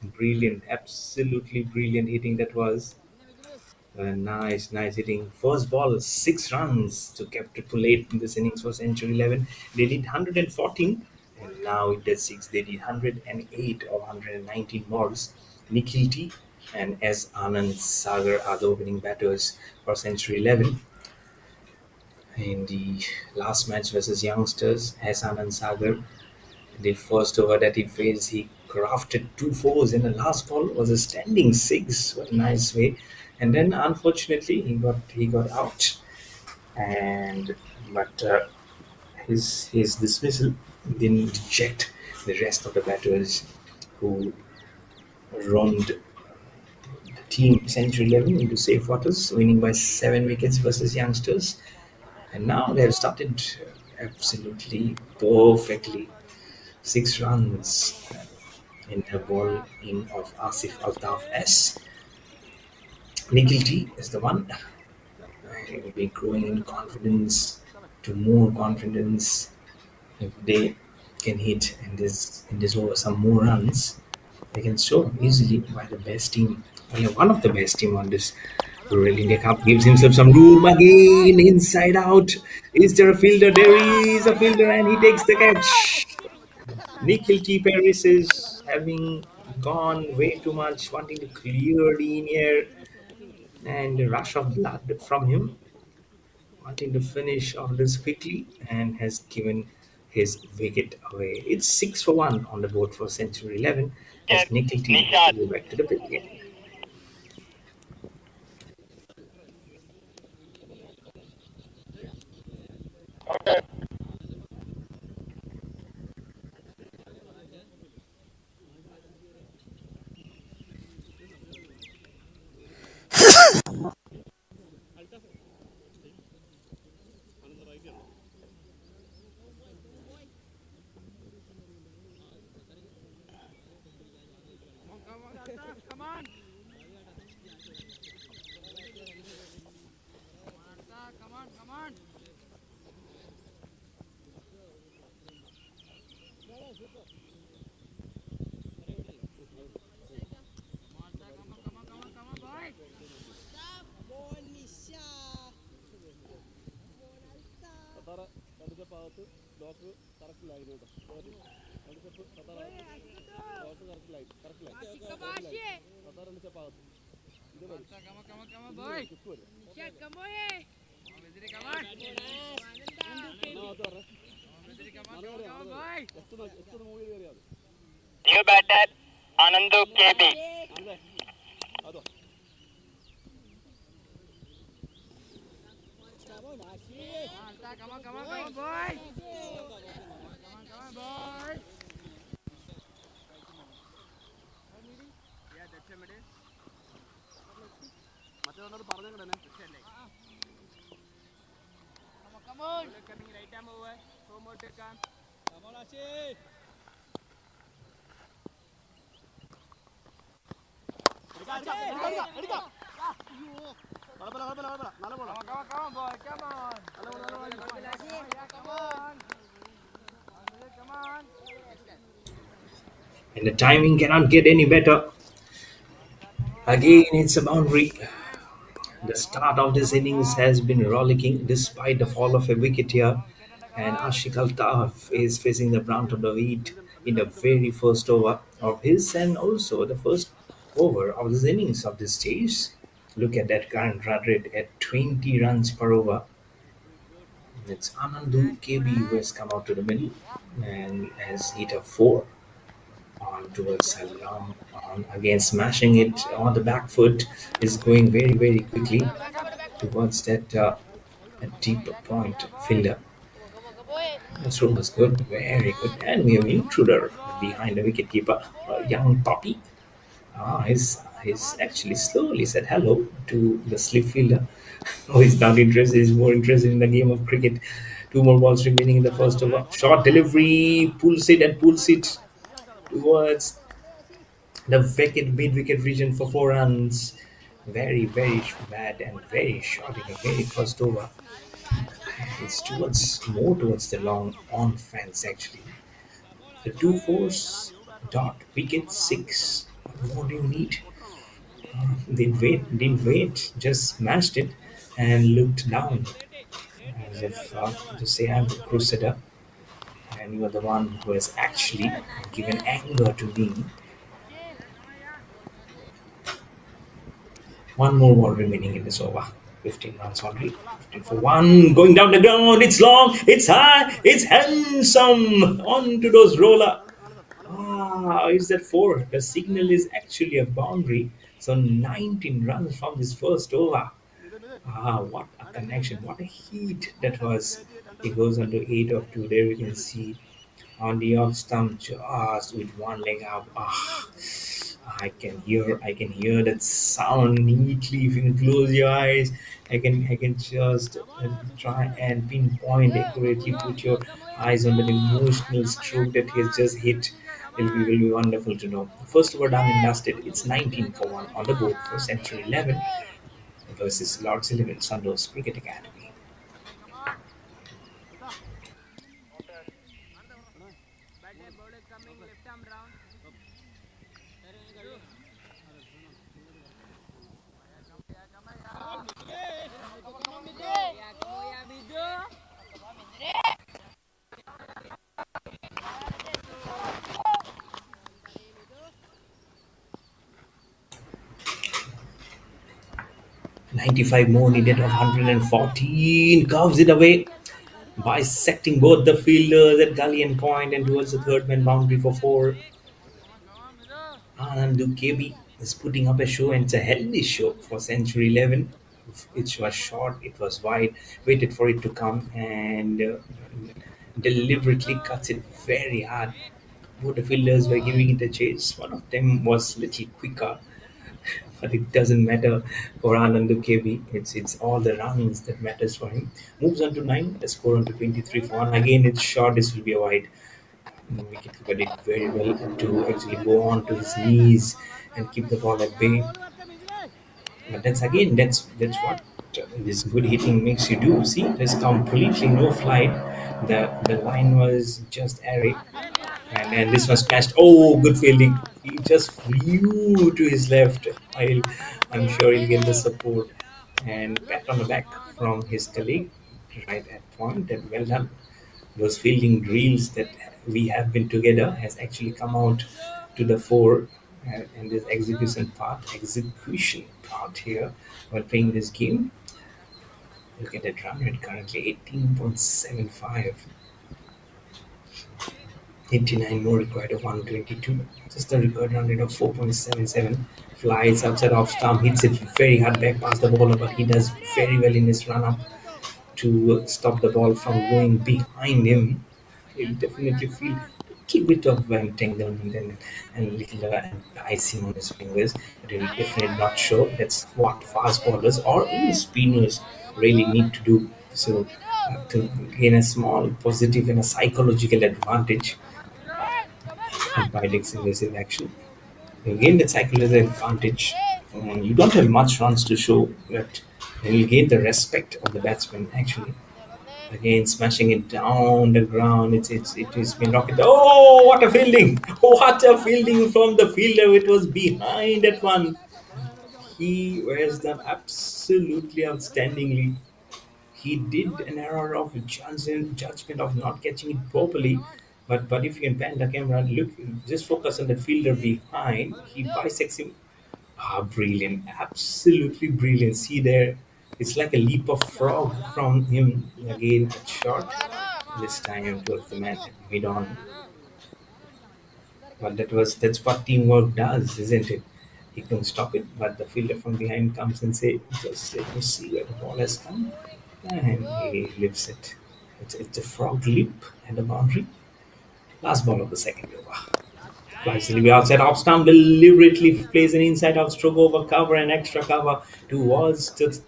S2: Brilliant, absolutely brilliant hitting that was. Nice, nice hitting. First ball, 6 runs to cap triple eight in this innings for Century 11. They did 114, and now it does six. They did 108 of 119 balls. Nikhil T and S. Anand Sagar are the opening batters for Century 11. In the last match versus Youngsters, S. Anand Sagar, the first over that he faced, he crafted two fours, and the last ball was a standing six. What a nice way! And then, unfortunately, he got out. And but his dismissal didn't reject the rest of the batters who roamed the team Century 11 into safe waters, winning by 7 wickets versus Youngsters. And now they have started absolutely perfectly. 6 runs in the ball in of Asif Altaf S. Nikhil T is the one. He will be growing in confidence to more confidence. If they can hit in this over some more runs, they can show easily by the best team. Only one of the best team on this Rural India Cup gives himself some room again, inside out. Is there a fielder? There is a fielder, and he takes the catch. Nikhil T. Paris is having gone way too much, wanting to clear the in air and a rush of blood from him, wanting to finish off this quickly, and has given his wicket away. It's 6 for 1 on the board for Century 11 as Nikhil T has to go back to the pit again.
S4: Come on. Come on. Come on, boy. Come on, boy. Come on, eh. Come on. Come on, boy.
S3: New batter, Anandu KB.
S4: Come on, boy. Come on, boy. Yeah, that's a middle. Come on. Coming right arm over. 4 more to come. Come on, Ashi. Come on, boy. Come on. Come on.
S2: And the timing cannot get any better. Again, it's a boundary. The start of this innings has been rollicking despite the fall of a wicket here, and Ashik Altaf is facing the brunt of the heat in the very first over of his and also the first over of this innings of this stage. Look at that current run rate at 20 runs per over. It's Anandu KB who has come out to the middle and has hit a 4 on towards Salam on again smashing it on the back foot is going very very quickly towards that a deep point fielder. The throw was good, very good, and we have an intruder behind the wicketkeeper, a young puppy. He's actually slowly said hello to the slip fielder. Oh, he's not interested. He's more interested in the game of cricket. 2 more balls remaining in the first over. Short delivery, pulls it towards the mid-wicket region for 4 runs. Very, very bad and very short in the very first over. It's more towards the long on fence actually. The 2 fours dot wicket 6. What What do you need? Didn't wait, just smashed it and looked down as if to say, I'm the crusader and you are the one who has actually given anger to me. One more ball remaining in this over. 15 runs only. 15 for one. Going down the ground. It's long. It's high. It's handsome. Onto those roller. Is that four? The signal is actually a boundary. So 19 runs from this first over. What a connection. What a heat that was. It goes on to 8 of 2. There we can see on the off stump just with one leg up. I can hear that sound neatly. If you can close your eyes, I can just try and pinpoint accurately. Put your eyes on that emotional stroke that he has just hit. Will be wonderful to know. First over done and dusted. It's 19 for one on the board for Century 11 versus Lords 11 SANDOS Cricket Academy. 95 more needed of 114. Curves it away, bisecting both the fielders at gully and point and towards the third man boundary for four. Anandu KB is putting up a show, and it's a healthy show for Century 11. It was short, it was wide, waited for it to come and deliberately cuts it very hard. Both the fielders were giving it a chase. One of them was little quicker, but it doesn't matter for Anandu KB. It's all the runs that matters for him. Moves on to 9, the score on to 23 for 1. Again, it's short, this will be a wide. Wicketkeeper did very well to actually go on to his knees and keep the ball at bay. But that's what this good hitting makes you do. See, there's completely no flight. The line was just airy, and this was smashed. Oh, good fielding! He just flew to his left. I'm sure he'll get the support and pat on the back from his colleague right at point. And well done. Those fielding drills that we have been together has actually come out to the fore, and this execution part here while playing this game. Look at that run rate currently 18.75. 89 more required of 122. Just a record run rate of 4.77. Flies outside off stump, hits it very hard back past the bowler, but he does very well in his run up to stop the ball from going behind him. He'll definitely feel a little bit of entanglement and little icing on his fingers, but he'll definitely not show. That's what fast bowlers or even spinners really need to do. So, to gain a small positive and a psychological advantage by decisive action, you gain that psychological advantage. You don't have much runs to show, but you'll gain the respect of the batsman actually. Again, smashing it down the ground. It's been rocketed. Oh, what a fielding! What a fielding from the fielder! It was behind that one. He has done absolutely outstandingly. He did an error of judgment of not catching it properly. But if you can pan the camera, look, just focus on the fielder behind. He bisects him. Brilliant. Absolutely brilliant. See there, it's like a leap of frog from him. Again, a shot. This time towards the man mid on. But that's what teamwork does, isn't it? He couldn't stop it, but the fielder from behind comes and say, just let me see where the ball has come. And he lifts it. It's a frog leap at the boundary. Last ball of the second over. Flies delivery outside off stump, deliberately plays an inside out stroke over cover and extra cover towards the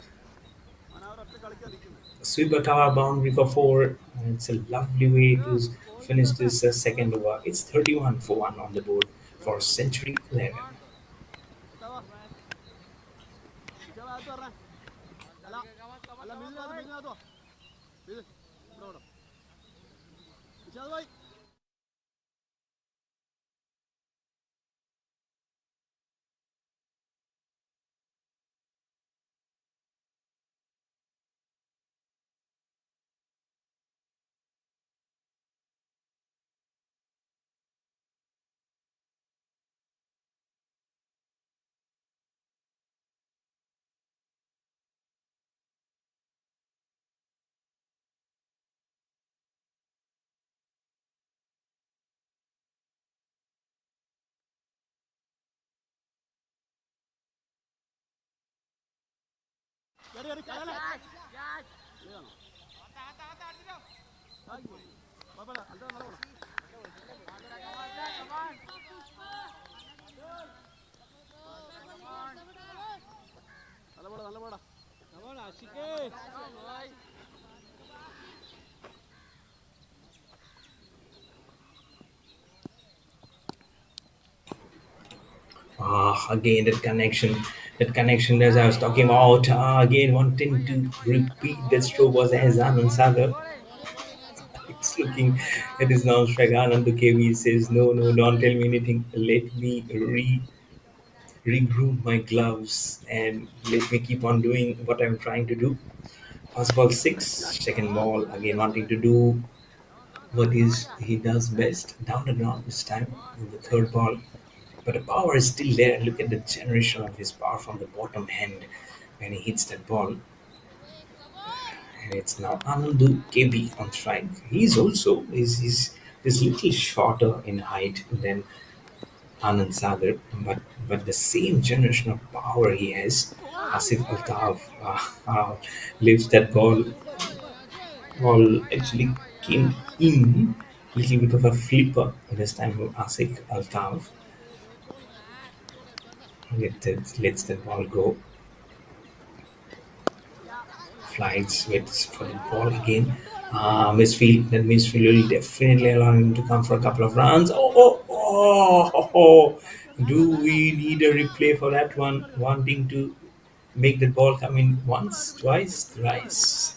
S2: sweeper cover boundary for four. And it's a lovely way to finish this second over. It's 31 for 1 on the board for Century 11. Again that connection as I was talking about. Again, wanting to repeat that stroke was as Anand Sagar. It's looking at his non-strike. Anand KV says, no, no, don't tell me anything. Let me regroup my gloves and let me keep on doing what I'm trying to do. First ball six, second ball again wanting to do what is he does best, down the ground this time in the third ball. But the power is still there. Look at the generation of his power from the bottom hand when he hits that ball. And it's now Anandu KB on strike. He's little shorter in height than Anand Sagar, but the same generation of power he has. Asif Altaf leaves that ball actually came in little bit of a flipper this time from Asif Altaf. Lets the ball go. Flights waits for the ball again. Misfield. That misfield will definitely allow him to come for a couple of runs. Oh. Do we need a replay for that one? Wanting to make the ball come in once, twice, thrice.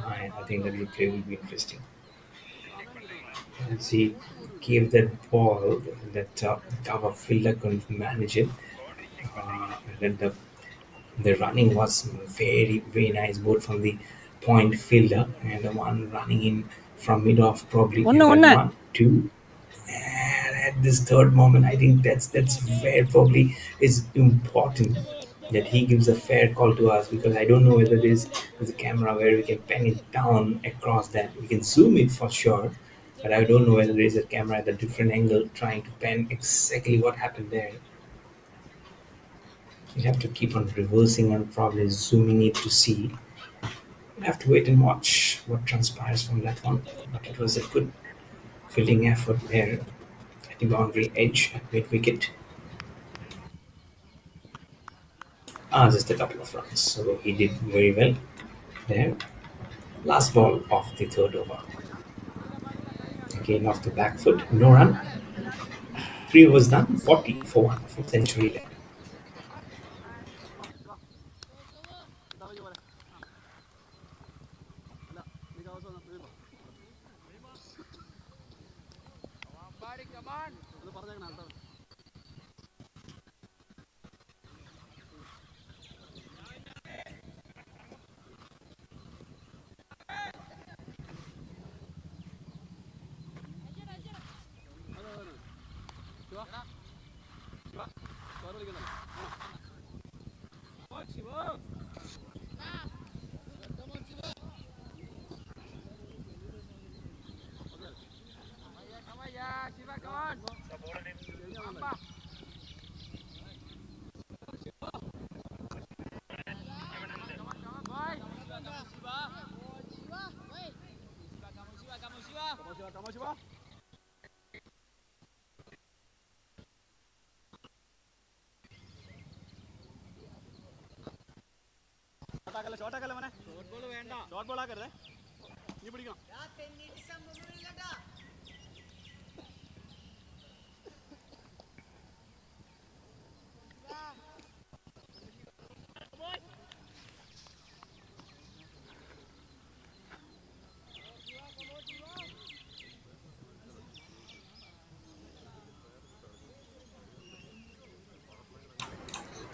S2: I think the replay will be interesting. As he gave that ball, that cover fielder couldn't manage it. Then the running was very, very nice, both from the point fielder and the one running in from mid off, probably.
S5: One,
S2: And then
S5: one.
S2: 1, 2. And at this third moment, I think that's where probably is important that he gives a fair call to us, because I don't know whether there's a camera where we can pen it down across that. We can zoom it for sure, but I don't know whether there is a camera at a different angle trying to pen exactly what happened there. You have to keep on reversing and probably zooming it to see. We have to wait and watch what transpires from that one. But it was a good fielding effort there at the boundary edge at mid wicket. Just a couple of runs. So he did very well there. Last ball of the third over. Again off the back foot, no run. 3 overs done, 40 for 1 for century left.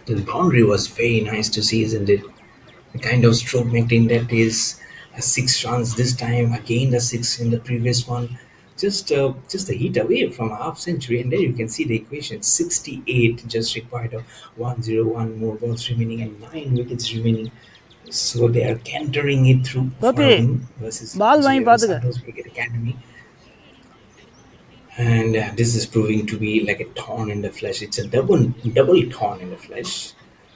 S2: The boundary was very nice to see, isn't it? The kind of stroke making that is a 6 runs this time, again the 6 in the previous one. Just a hit away from a half century, and there you can see the equation. 68 just required of 101 more balls remaining and 9 wickets remaining. So they are cantering it through for a
S5: Okay.
S2: win versus
S5: Ball வாங்கி பாத்துக்க.
S2: SANDOS Cricket Academy. And this is proving to be like a thorn in the flesh. It's a double thorn in the flesh.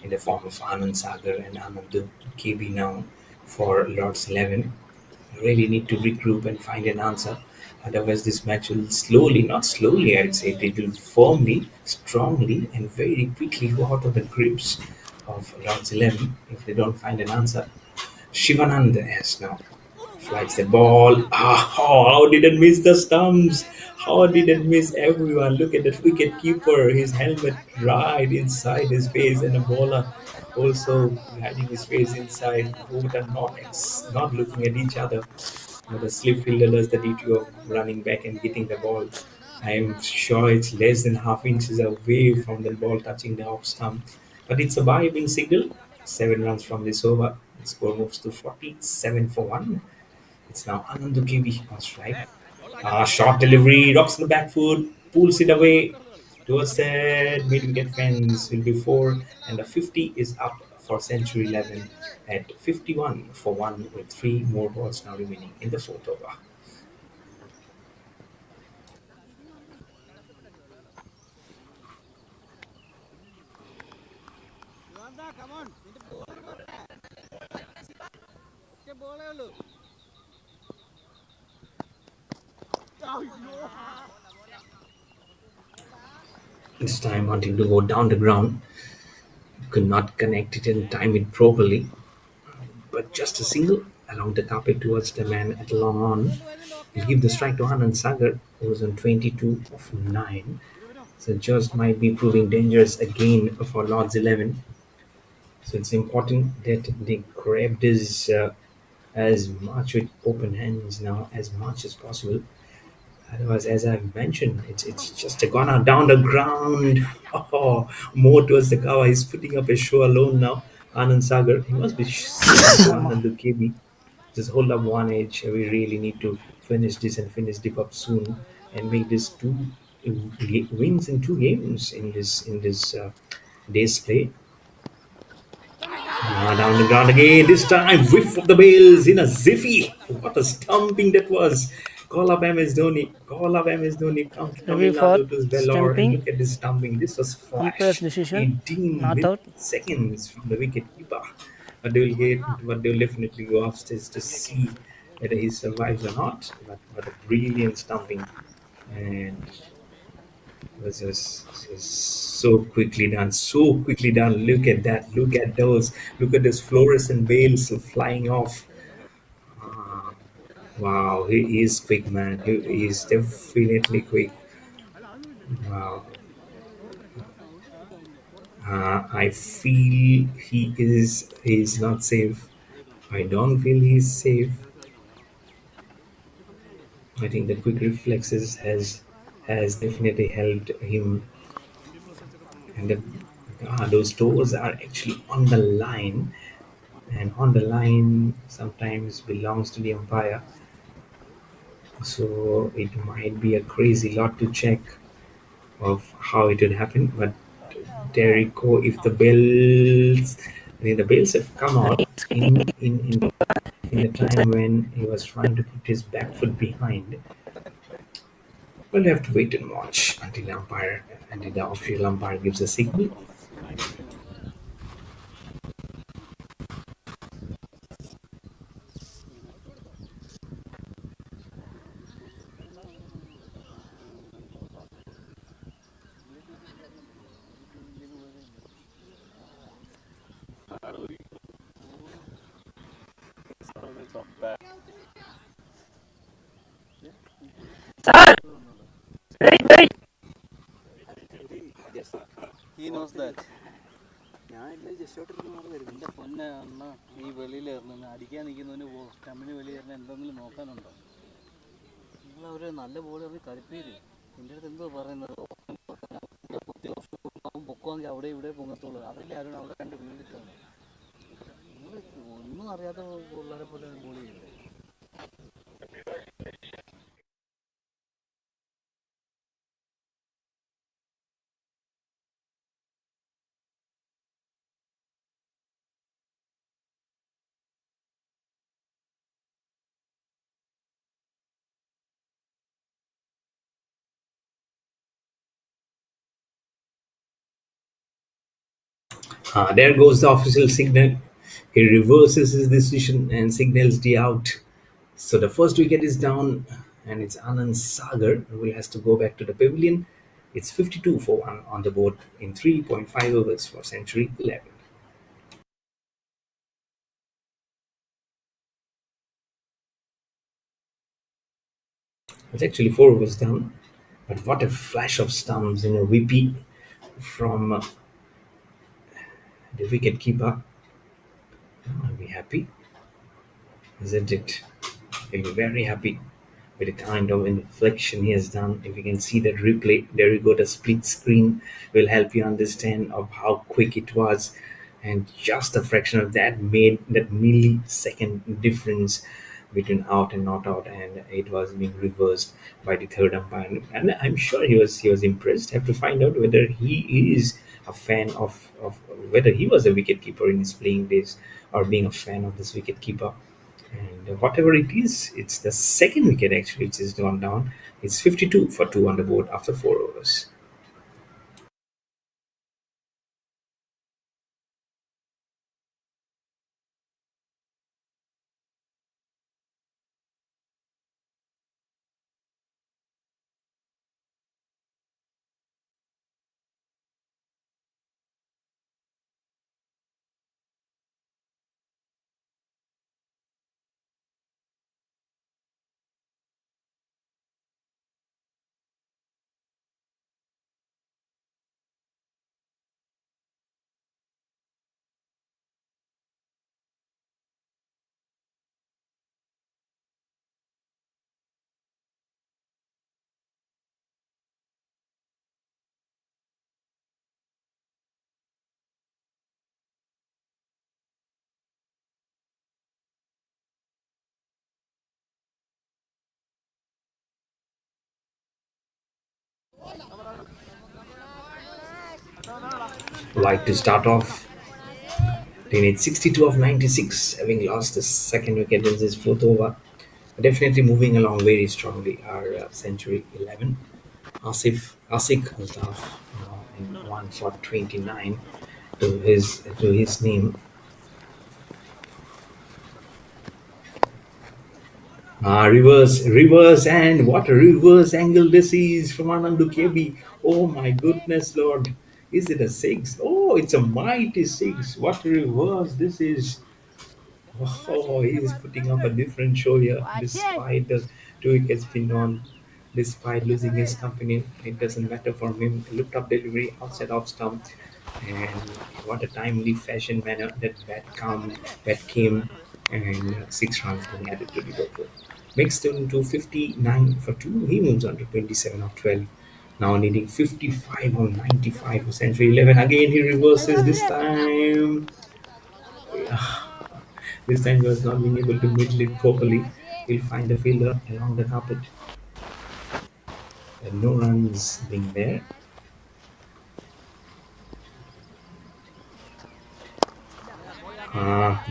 S2: in the form of Anand Sagar and Anand KB now for Lord's 11. Really need to regroup and find an answer. Otherwise, this match will slowly, not slowly, I'd say, it will firmly, strongly, and very quickly go out of the grips of Lord's 11 if they don't find an answer. Shivanand has now flights the ball. Oh, how did it miss the stumps? How did it miss everyone? Look at that wicket keeper, his helmet right inside his face, and a bowler also hiding his face inside. Both are not looking at each other. The slip fielder does the duty of running back and getting the ball. I am sure it's less than half inches away from the ball touching the off stump. But it's a bye being signaled. 7 runs from this over. The score moves to 47 for 1. It's now Anandu KB on strike. Short delivery, rocks on the back foot, pulls it away towards the mid wicket fence. Will be 4, and the 50 is up for century 11 at 51 for 1 with 3 more balls now remaining in the fourth over. This time wanting to go down the ground, could not connect it and time it properly, but just a single along the carpet towards the man at long on. He'll give the strike to Anand Sagar, who was on 22 of 9. So just might be proving dangerous again for Lord's 11. So it's important that they grab this as much with open hands now as much as possible. Otherwise, as I've mentioned, it's just gone out down the ground. Oh, more towards the cover. He's putting up a show alone now. Anand Sagar. He must be saying to Anand KB, just hold up one edge. We really need to finish this and finish deep up soon and make this two wins in 2 games in this day's play. Down the ground again. This time, whiff of the bails in a ziffy. What a stumping that was. Call up MS Dhoni. Call up MS Dhoni. Come to
S5: Heavy
S2: Tamil
S5: for
S2: Nadu to Vellore and
S5: stumping.
S2: look at this stumping. This was
S5: Umpire's
S2: flash.
S5: decision.
S2: 18
S5: Not out.
S2: seconds from the wicket keeper. But they'll definitely go upstairs to see whether he survives or not. But a brilliant stumping. And was just so quickly done, so quickly done. Look at that, look at those, look at those fluorescent veils flying off. Ah, wow, he is quick, man. He is definitely quick. Wow. I feel he is not safe. I don't feel he's safe. I think the quick reflexes has definitely helped him, and those toes are actually on the line, and on the line sometimes belongs to the umpire. So it might be a crazy lot to check of how it would happen. But there you go. If the bells, I mean, the bells have come out in the time when he was trying to put his back foot behind. Well, you have to wait and watch until the official umpire gives a signal.
S5: Sir! Wait, wait!
S8: He knows that. എൻ്റെ പൊന്നെ അണ്ണ ഈ വെളിയിലിറങ്ങുന്ന അടിക്കാൻ നിൽക്കുന്നതിന് സ്റ്റമ്മിന് വെളിയിറങ്ങാൻ എന്തെങ്കിലും നോക്കാനുണ്ടോ? നിങ്ങളവർ നല്ല ball എറിഞ്ഞ് കളിപ്പീര്. എൻ്റെ അടുത്ത് എന്തോ പറയുന്നത് പൊക്കുവാണെങ്കിൽ അവിടെ ഇവിടെ പൊങ്ങത്തുള്ളൂ. അതല്ലേ ആരും അവിടെ കണ്ട് വീണിട്ടാണ്. നിങ്ങൾ ഒന്നും അറിയാത്ത പിള്ളേരെ പോലെ ബോൾ ചെയ്യില്ലേ?
S2: There goes the official signal. He reverses his decision and signals the out. So the first wicket is down, and it's Anand Sagar who has to go back to the pavilion. It's 52 for 1 on the board in 3.5 overs for century 11. It's actually 4 overs down, but what a flash of stumps in a VP from the wicket keeper. I'll be happy, isn't it? He'll be very happy with the kind of inflection he has done. If you can see that replay, there you go. The split screen will help you understand of how quick it was, and just a fraction of that made that millisecond difference between out and not out, and it was being reversed by the third umpire. And I'm sure he was impressed. Have to find out whether he is a fan of whether he was a wicket keeper in his playing days or being a fan of this wicket keeper. And whatever it is, it's the second wicket actually which is gone down. It's 52 for 2 on the board after 4 overs. Like to start off, they need 62 of 96, having lost the second wicket in this fourth over. Definitely moving along very strongly are century 11. Asif Altaf in 1 for 29 to his name. Reverse, and what a reverse angle this is from Anandu KB. Oh my goodness, Lord. Is it a 6? Oh, it's a mighty 6. What a reverse this is. Oh, he is putting up a different show here despite the 2 wickets being on. Despite losing his company, it doesn't matter for him. Looked up delivery outside off stump, and what a timely fashion manner that came, and 6 runs being added to the total. Makes him to 59 for 2. He moves on to 27 of 12. Now needing 55 or 95 for century 11. Again, he reverses this time. This time he was not being able to middle it properly. He'll find a fielder along the carpet. And no runs being there.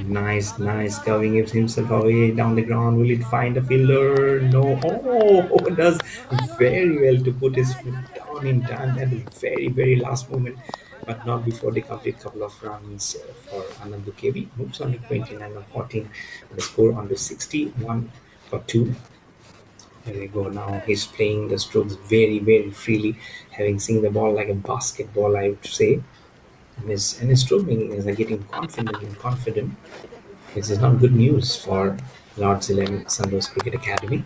S2: Nice. Covering himself away down the ground. Will it find a fielder? No. Oh, does very well to put his foot down in time at the very last moment, but not before they complete couple of runs for Anandu KB. Moves on to 29 or 14. The score on to 61 for 2. There we go. Now he's playing the strokes very freely, having seen the ball like a basketball, I would say. And his stroke making is like getting confident. This is not good news for Lord's 11 SANDOS Cricket Academy.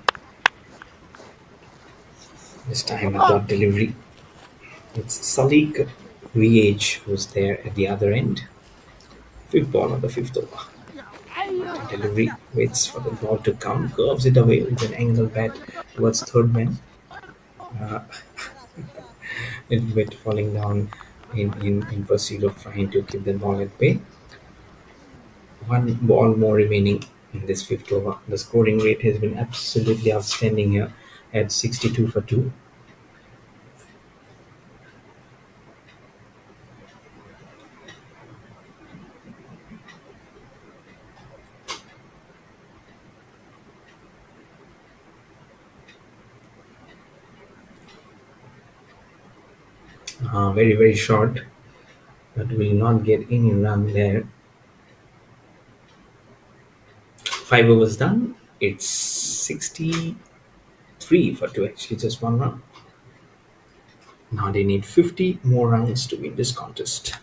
S2: This time at dot delivery. It's Sadiq VH who's there at the other end. Fifth ball on the fifth over. Delivery waits for the ball to come, curves it away with an angle bat towards third man. Little bit falling down in pursuit of trying to keep the ball at bay. One ball more remaining in this fifth over. The scoring rate has been absolutely outstanding here at 62 for 2. Very short. but will not get any run there. 5 overs done. It's 63 for 2, actually, just 1 run. Now they need 50 more runs to win this contest.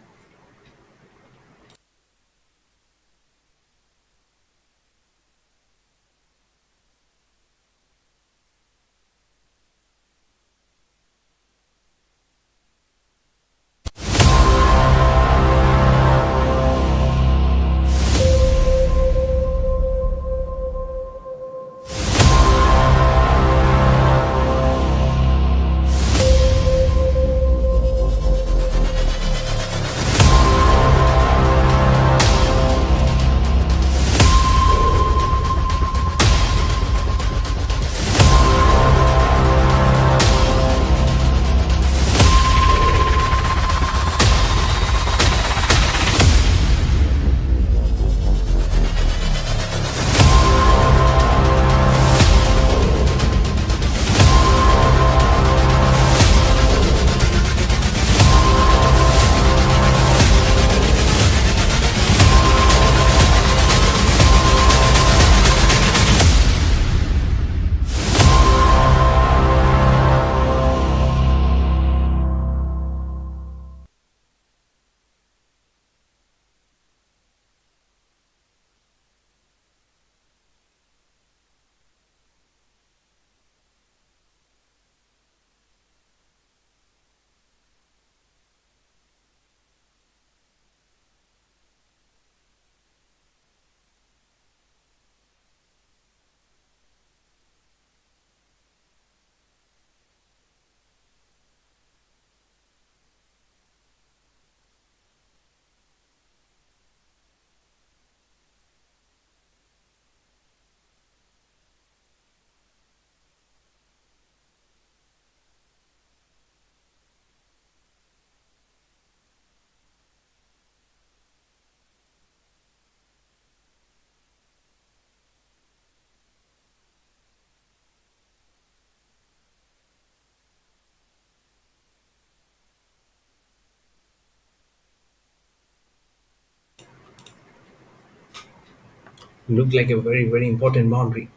S2: Looked like a very, very important boundary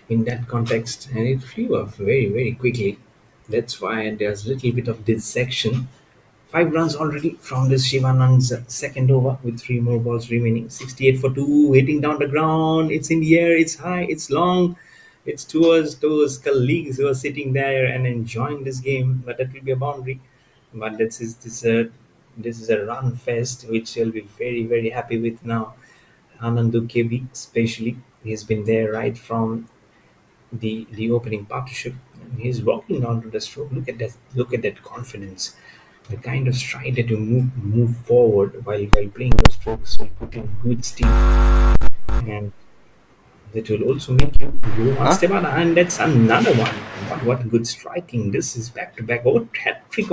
S2: in that context, and it flew up very, very quickly. That's why there's a little bit of dissection. 5 runs already from this Shivanand's second over with 3 more balls remaining. 68 for 2, hitting down the ground. It's in the air, it's high, it's long. It's towards those colleagues who are sitting there and enjoying this game, but that will be a boundary. But this is a run fest which you'll be very, very happy with now. Anandu KB, especially, he's been there right from the opening partnership. He's walking down to the stroke. Look at that! Look at that confidence. The kind of stride that you move forward while playing those strokes will put in good steam, and that will also make you go one step out. And that's another one. What good striking! This is back to back. Oh, hat trick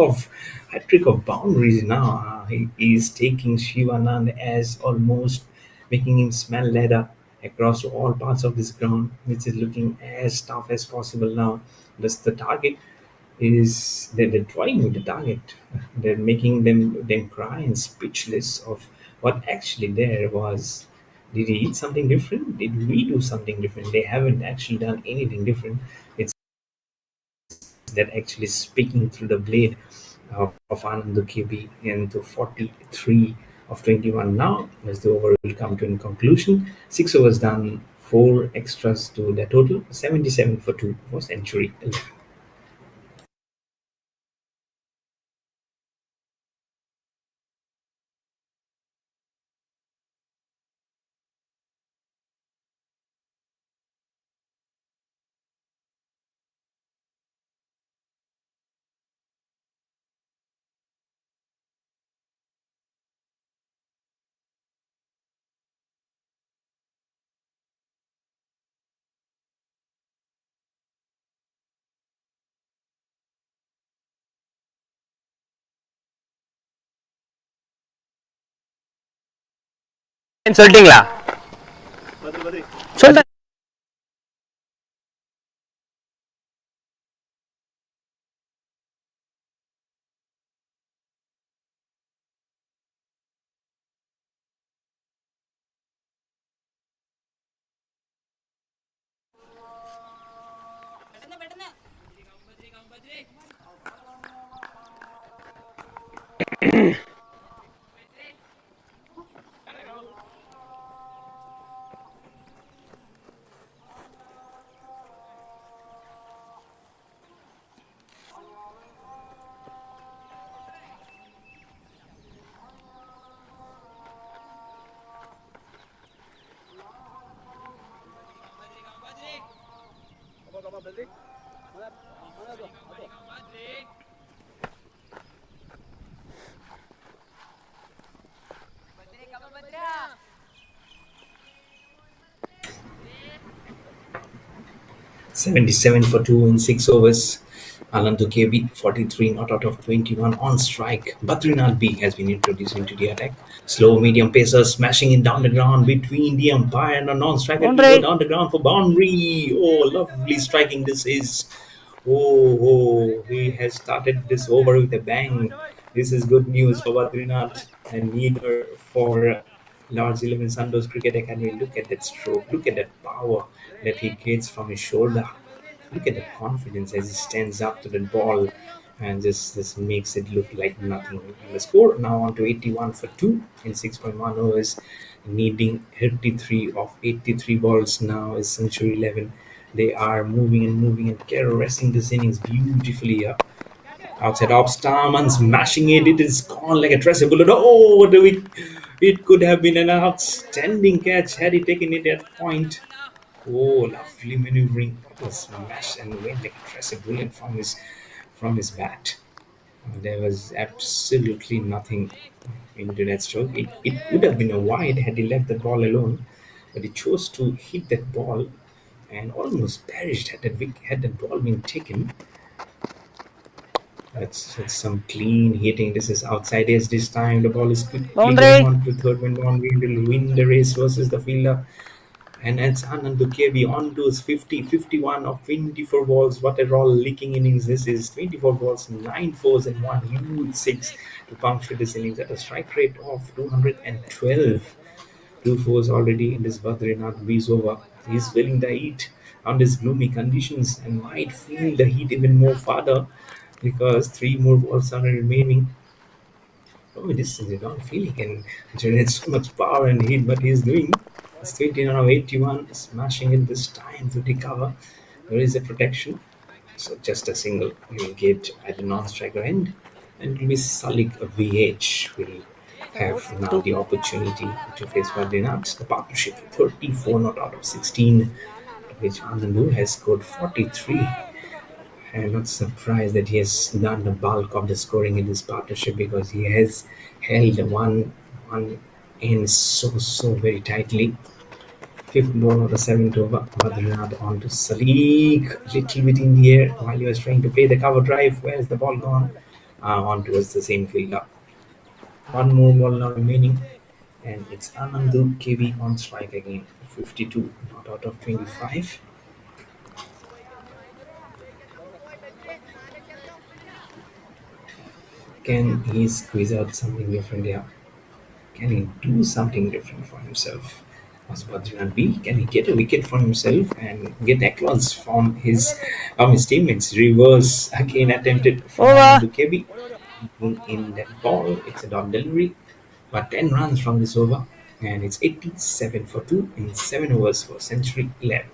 S2: of boundaries now. He is taking Shivanand as almost making him smell leather across all parts of this ground, which is looking as tough as possible now. That's the target. Is they're toying with the target. They're making them cry and speechless of what actually there was. Did he eat something different? Did we do something different? They haven't actually done anything different. It's that actually speaking through the blade of Anand KB into 43 of 21 now, as the over will come to a conclusion. 6 overs done, 4 extras to the total, 77 for 2 for century.
S5: சொல்லிட்டீங்களா? சொல்லிட்டேன்.
S2: 77 for 2 in 6 overs. Alandu KB 43 not out of 21 on strike. Badrinath B has been introduced into the attack. Slow medium pacer smashing it down the ground between the umpire and a non-striker. It will go
S5: Boundary.
S2: down the ground for boundary. Oh, lovely striking this is. Oh, he has started this over with a bang. This is good news for Badrinath and neither for Lord's 11 Sandoz Cricket Academy. Look at that stroke. Look at that power that he gets from his shoulder. Look at that confidence as he stands up to the ball and just makes it look like nothing. And the score now on to 81 for 2 in 6.1 overs, needing 33 of 83 balls now is century 11. They are moving and caressing this innings beautifully here. Outside off, Starman smashing it. It is gone like a tracer bullet. Oh, what do we? It could have been an outstanding catch had he taken it at point. Oh, lovely maneuvering. It was smashed and went like a tracer bullet from his bat. There was absolutely nothing into that stroke. It would have been a wide had he left the ball alone, but he chose to hit that ball and almost perished had that ball been taken. That's some clean hitting. This is outside edge this time. The ball is quickly going
S5: Boundary.
S2: on to third man boundary and will win the race versus the fielder. And it's Anand Dukebi on to his 51 of 24 balls. What a raw leaking innings this is. 24 balls, 9 fours and 1 huge 6 to puncture this innings at a strike rate of 212. 2 fours already in this Badrinath B's over. He's feeling the heat on these gloomy conditions and might feel the heat even more further because 3 more balls are remaining. Oh, this is not feeling can generate so much power and heat, but he's doing. It's 29 of 81, smashing it this time to recover. There is a protection, so just a single he will get at the non-striker end, and it will be Salik VH will have now
S5: 2.
S2: the opportunity to face Badrinath. The partnership 34 not out of 16, which Anandu has scored 43. I'm not surprised that he has done the bulk of the scoring in this partnership because he has held one end so very tightly. Fifth ball of the seventh over, Badrinath on to Sadiq, little bit in the air while he was trying to play the cover drive. Where's the ball gone? On towards the same fielder. One more ball now remaining, and it's Anandu KB on strike again. 52, not out of 25. Can he squeeze out something different here? Can he do something different for himself? Was Badrinath B? Can he get a wicket for himself and get applause from his teammates? Reverse again attempted from
S5: Over.
S2: Anandu KB. In that ball, it's a dot delivery, but 10 runs from this over, and it's 87 for 2 in 7 overs for century 11.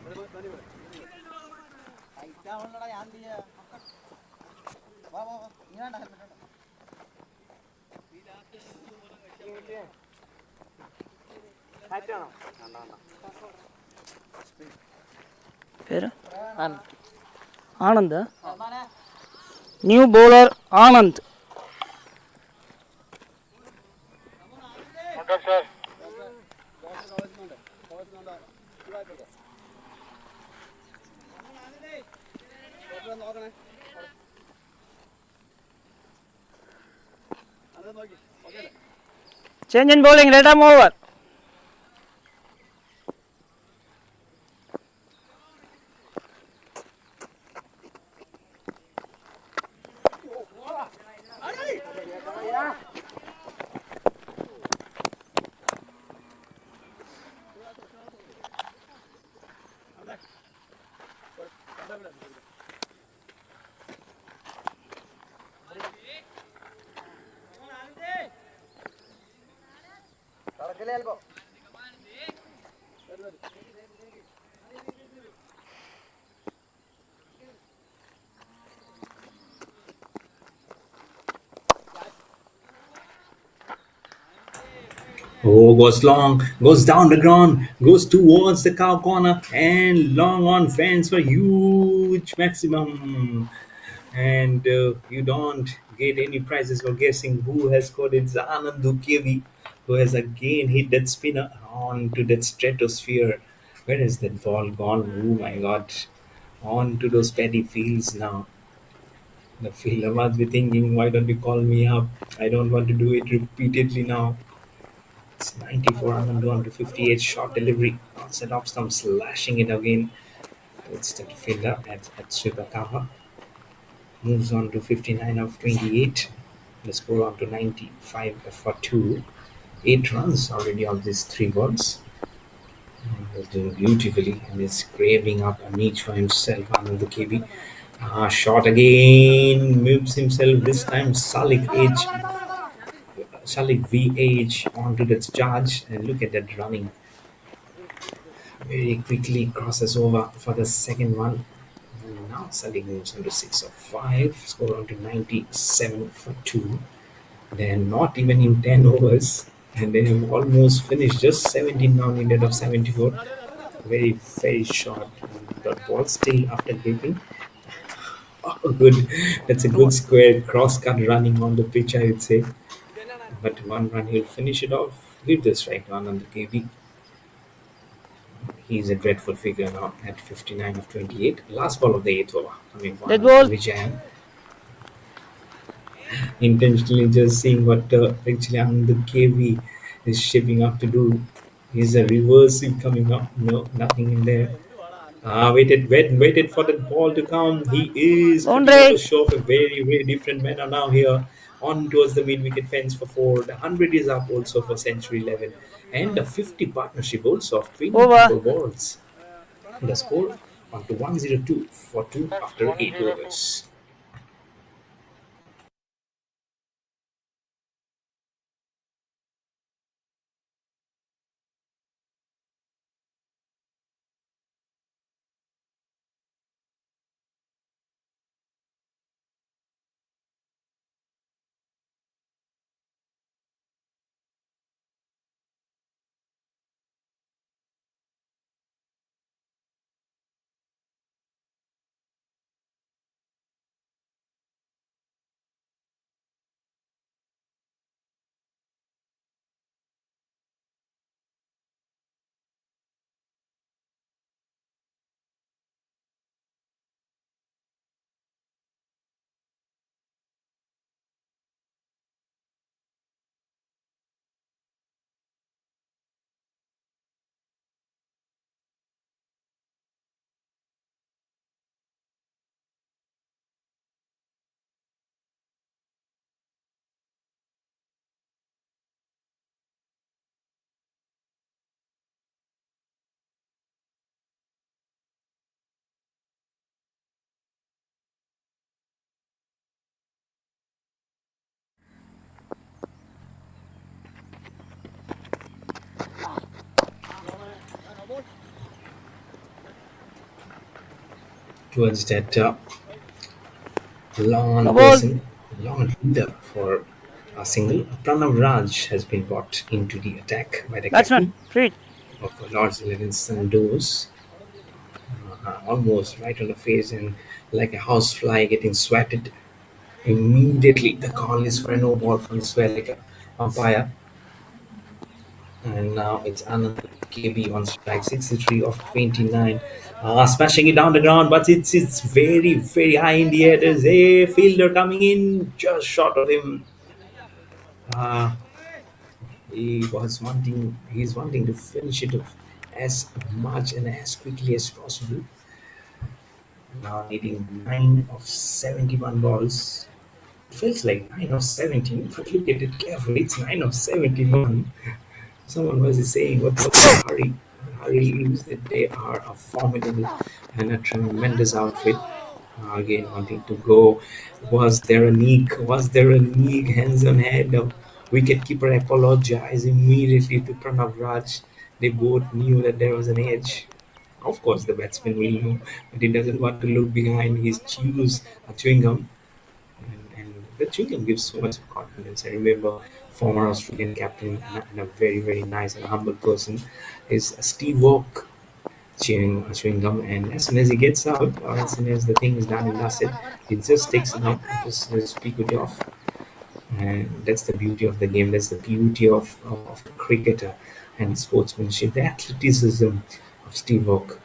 S5: പേര് Anand. New bowler Anand.
S3: Contact, sir.
S5: Change in bowling. Let them over.
S2: Oh, goes long, goes down the ground, goes towards the cow corner, and long on fence for huge maximum. And you don't get any prizes for guessing who has scored. It's Anandu Kevi, who has again hit that spinner onto that stratosphere. Where is that ball gone? Oh my god. On to those paddy fields now. The fielder must be thinking, why don't you call me up? I don't want to do it repeatedly now. It's 94. I'm going to go on to 58. Short delivery. Outside off stump, slashing it again. It's that fielder at Subakawa. Moves on to 59 of 28. The score on to 95 for 2. 8 runs already on these 3 balls. He's doing beautifully and is craving up a niche for himself under the KB. Shot again, moves himself this time. Salik VH onto the charge, and look at that running. Very quickly crosses over for the second one. And now Salik moves on to 6 of 5, score on to 97 for 2. They're not even in 10 overs, and they have almost finished just 17 now instead of 74. Very, very short. The ball still after gripping. Oh, good. That's a good square cross cut running on the pitch, I would say. But one run, he'll finish it off. Give the strike one on the KB. He's a dreadful figure now at 59 of 28. Last ball of the 8th over. Coming for
S5: That ball.
S2: Vijayan. Intentionally just seeing what actually on the KV is shaping up to do. Is a reversal coming up? No, nothing in there. Waited for the ball to come. He is putting up a
S5: Boundary.
S2: show of a very, very different manner now here. On towards the mid-wicket fence for 4. The 100 is up also for century 11. And the 50 partnership also of 24
S5: Over.
S2: balls. The score on to 102 for 2 after 8 overs. Towards that long
S5: No ball.
S2: person, long leader for a single. Pranav Raj has been brought into the attack by the
S5: Batsman.
S2: captain
S5: Free.
S2: of Lord's 11 SANDOS. Almost right on the face and like a housefly getting swatted. Immediately the call is for a no ball from the Swelliker umpire. And now it's another KB on strike, 63 of 29. Smashing it down the ground, but it's very, very high in the air. There's a fielder coming in just short of him. Uh, he's wanting to finish it off as much and as quickly as possible. Now needing 9 of 71 balls. It feels like 9 of 17, but look at it carefully. It's 9 of 71. Someone was saying what's the hurry? Hurry is that they are a formidable and a tremendous outfit. Again, wanting to go. Was there a neek? Was there a neek? Hands on head. The wicketkeeper apologized immediately to Pranav Raj. They both knew that there was an edge. Of course, the batsman will know, but he doesn't want to look behind his chewing gum. And the chewing gum gives so much confidence. I remember former Australian captain and a very, very nice and humble person, is Steve Walk chewing gum. And as soon as he gets out, or as soon as the thing is done and dusted, he just takes it out and just speak it off. And that's the beauty of the game. That's the beauty of the cricketer and sportsmanship, the athleticism of Steve Walk.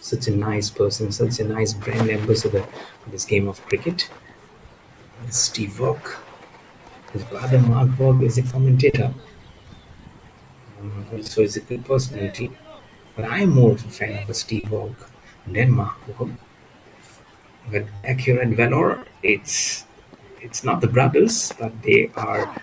S2: Such a nice person, such a nice brand ambassador for this game of cricket. Steve Walk. His brother Mark Waugh is a commentator. Also is a good personality. But I'm more of a fan of a Steve Waugh than Mark Waugh. But back here at Vellore, it's not the brothers, but they are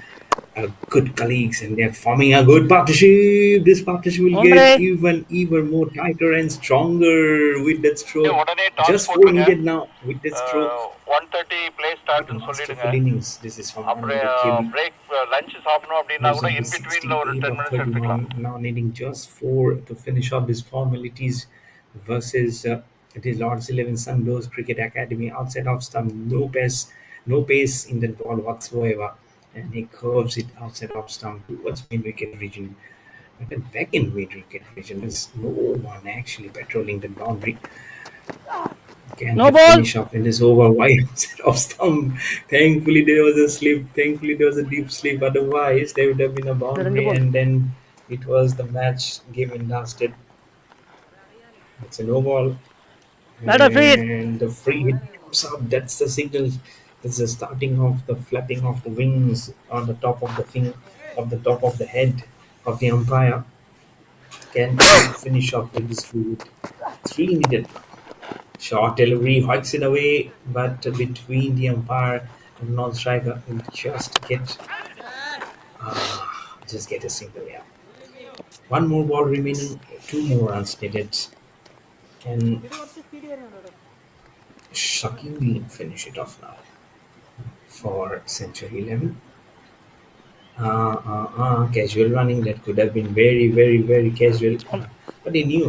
S2: good colleagues and they're forming a good partnership. This partnership will get even more tighter and stronger with that stroke. Just 4 needed now with that stroke.
S3: 1:30 play start
S2: What a
S3: சொல்லிடுங்க.
S2: masterful innings. This is from
S3: அப்படியே
S2: KB.
S3: break lunch சாப்பிடணும் அப்படினா கூட in betweenல ஒரு 10 minutes எடுத்துக்கலாம்.
S2: Now needing just 4 to finish off these formalities versus the Lords 11 SANDOS Cricket Academy outside off stump. No pace in the ball whatsoever, and he curves it outside off stump towards mid wicket region. But then back in mid wicket region, there's no one actually patrolling the boundary. Can
S5: No
S2: he
S5: ball.
S2: finish off in this over wide outside off stump? Thankfully, there was a slip. Thankfully, there was a deep slip. Otherwise, there would have been a boundary, and then it was the match game and lasted. It's a no ball.
S5: Let her feed.
S2: And the free hit comes up. That's the signal. That's the starting of the flapping of the wings on the top of the top of the head of the umpire. Can finish off with this free hit. 3 needed. Short delivery hikes it away, but between the umpire and non-striker, will just get a single. Yeah. One more ball remaining. 2 more runs needed. And Shakil will finish it off now for century 11. Casual running, that could have been very, very, very casual. But he knew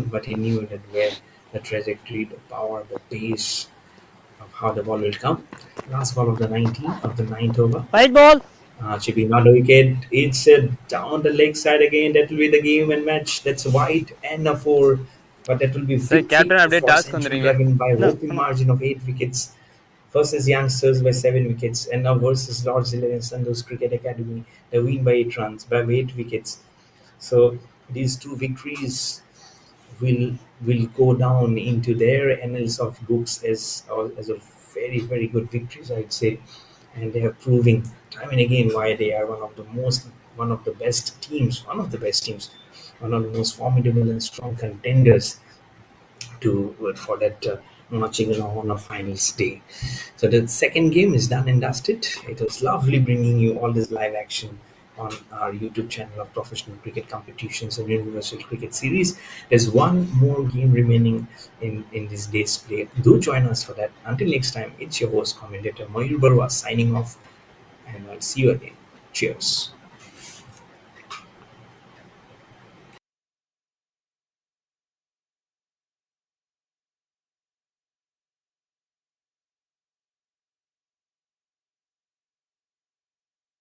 S2: that where the trajectory, the power, the pace of how the ball will come. Last ball of the 9th over.
S5: White ball.
S2: Chipping on the wicket. It's down the leg side again. That will be the game and match. That's wide and a 4. But that will be
S5: captain update task
S2: century 11 by whopping margin of 8 wickets. Versus youngsters by 7 wickets. And now versus Lords 11 SANDOS Cricket Academy. They win by 8 runs, by 8 wickets. So these 2 victories will go down into their annals of books as a very, very good victories, I'd say. And they are proving time and again why they are one of the best teams, one of the most formidable and strong contenders for that marching along on a finals day. So the second game is done and dusted. It was lovely bringing you all this live action on our YouTube channel of professional cricket competitions and universal cricket series. There's one more game remaining in this day's play. Do join us for that. Until next time, it's your host commentator Mayur Barua signing off, and I'll see you again. Cheers.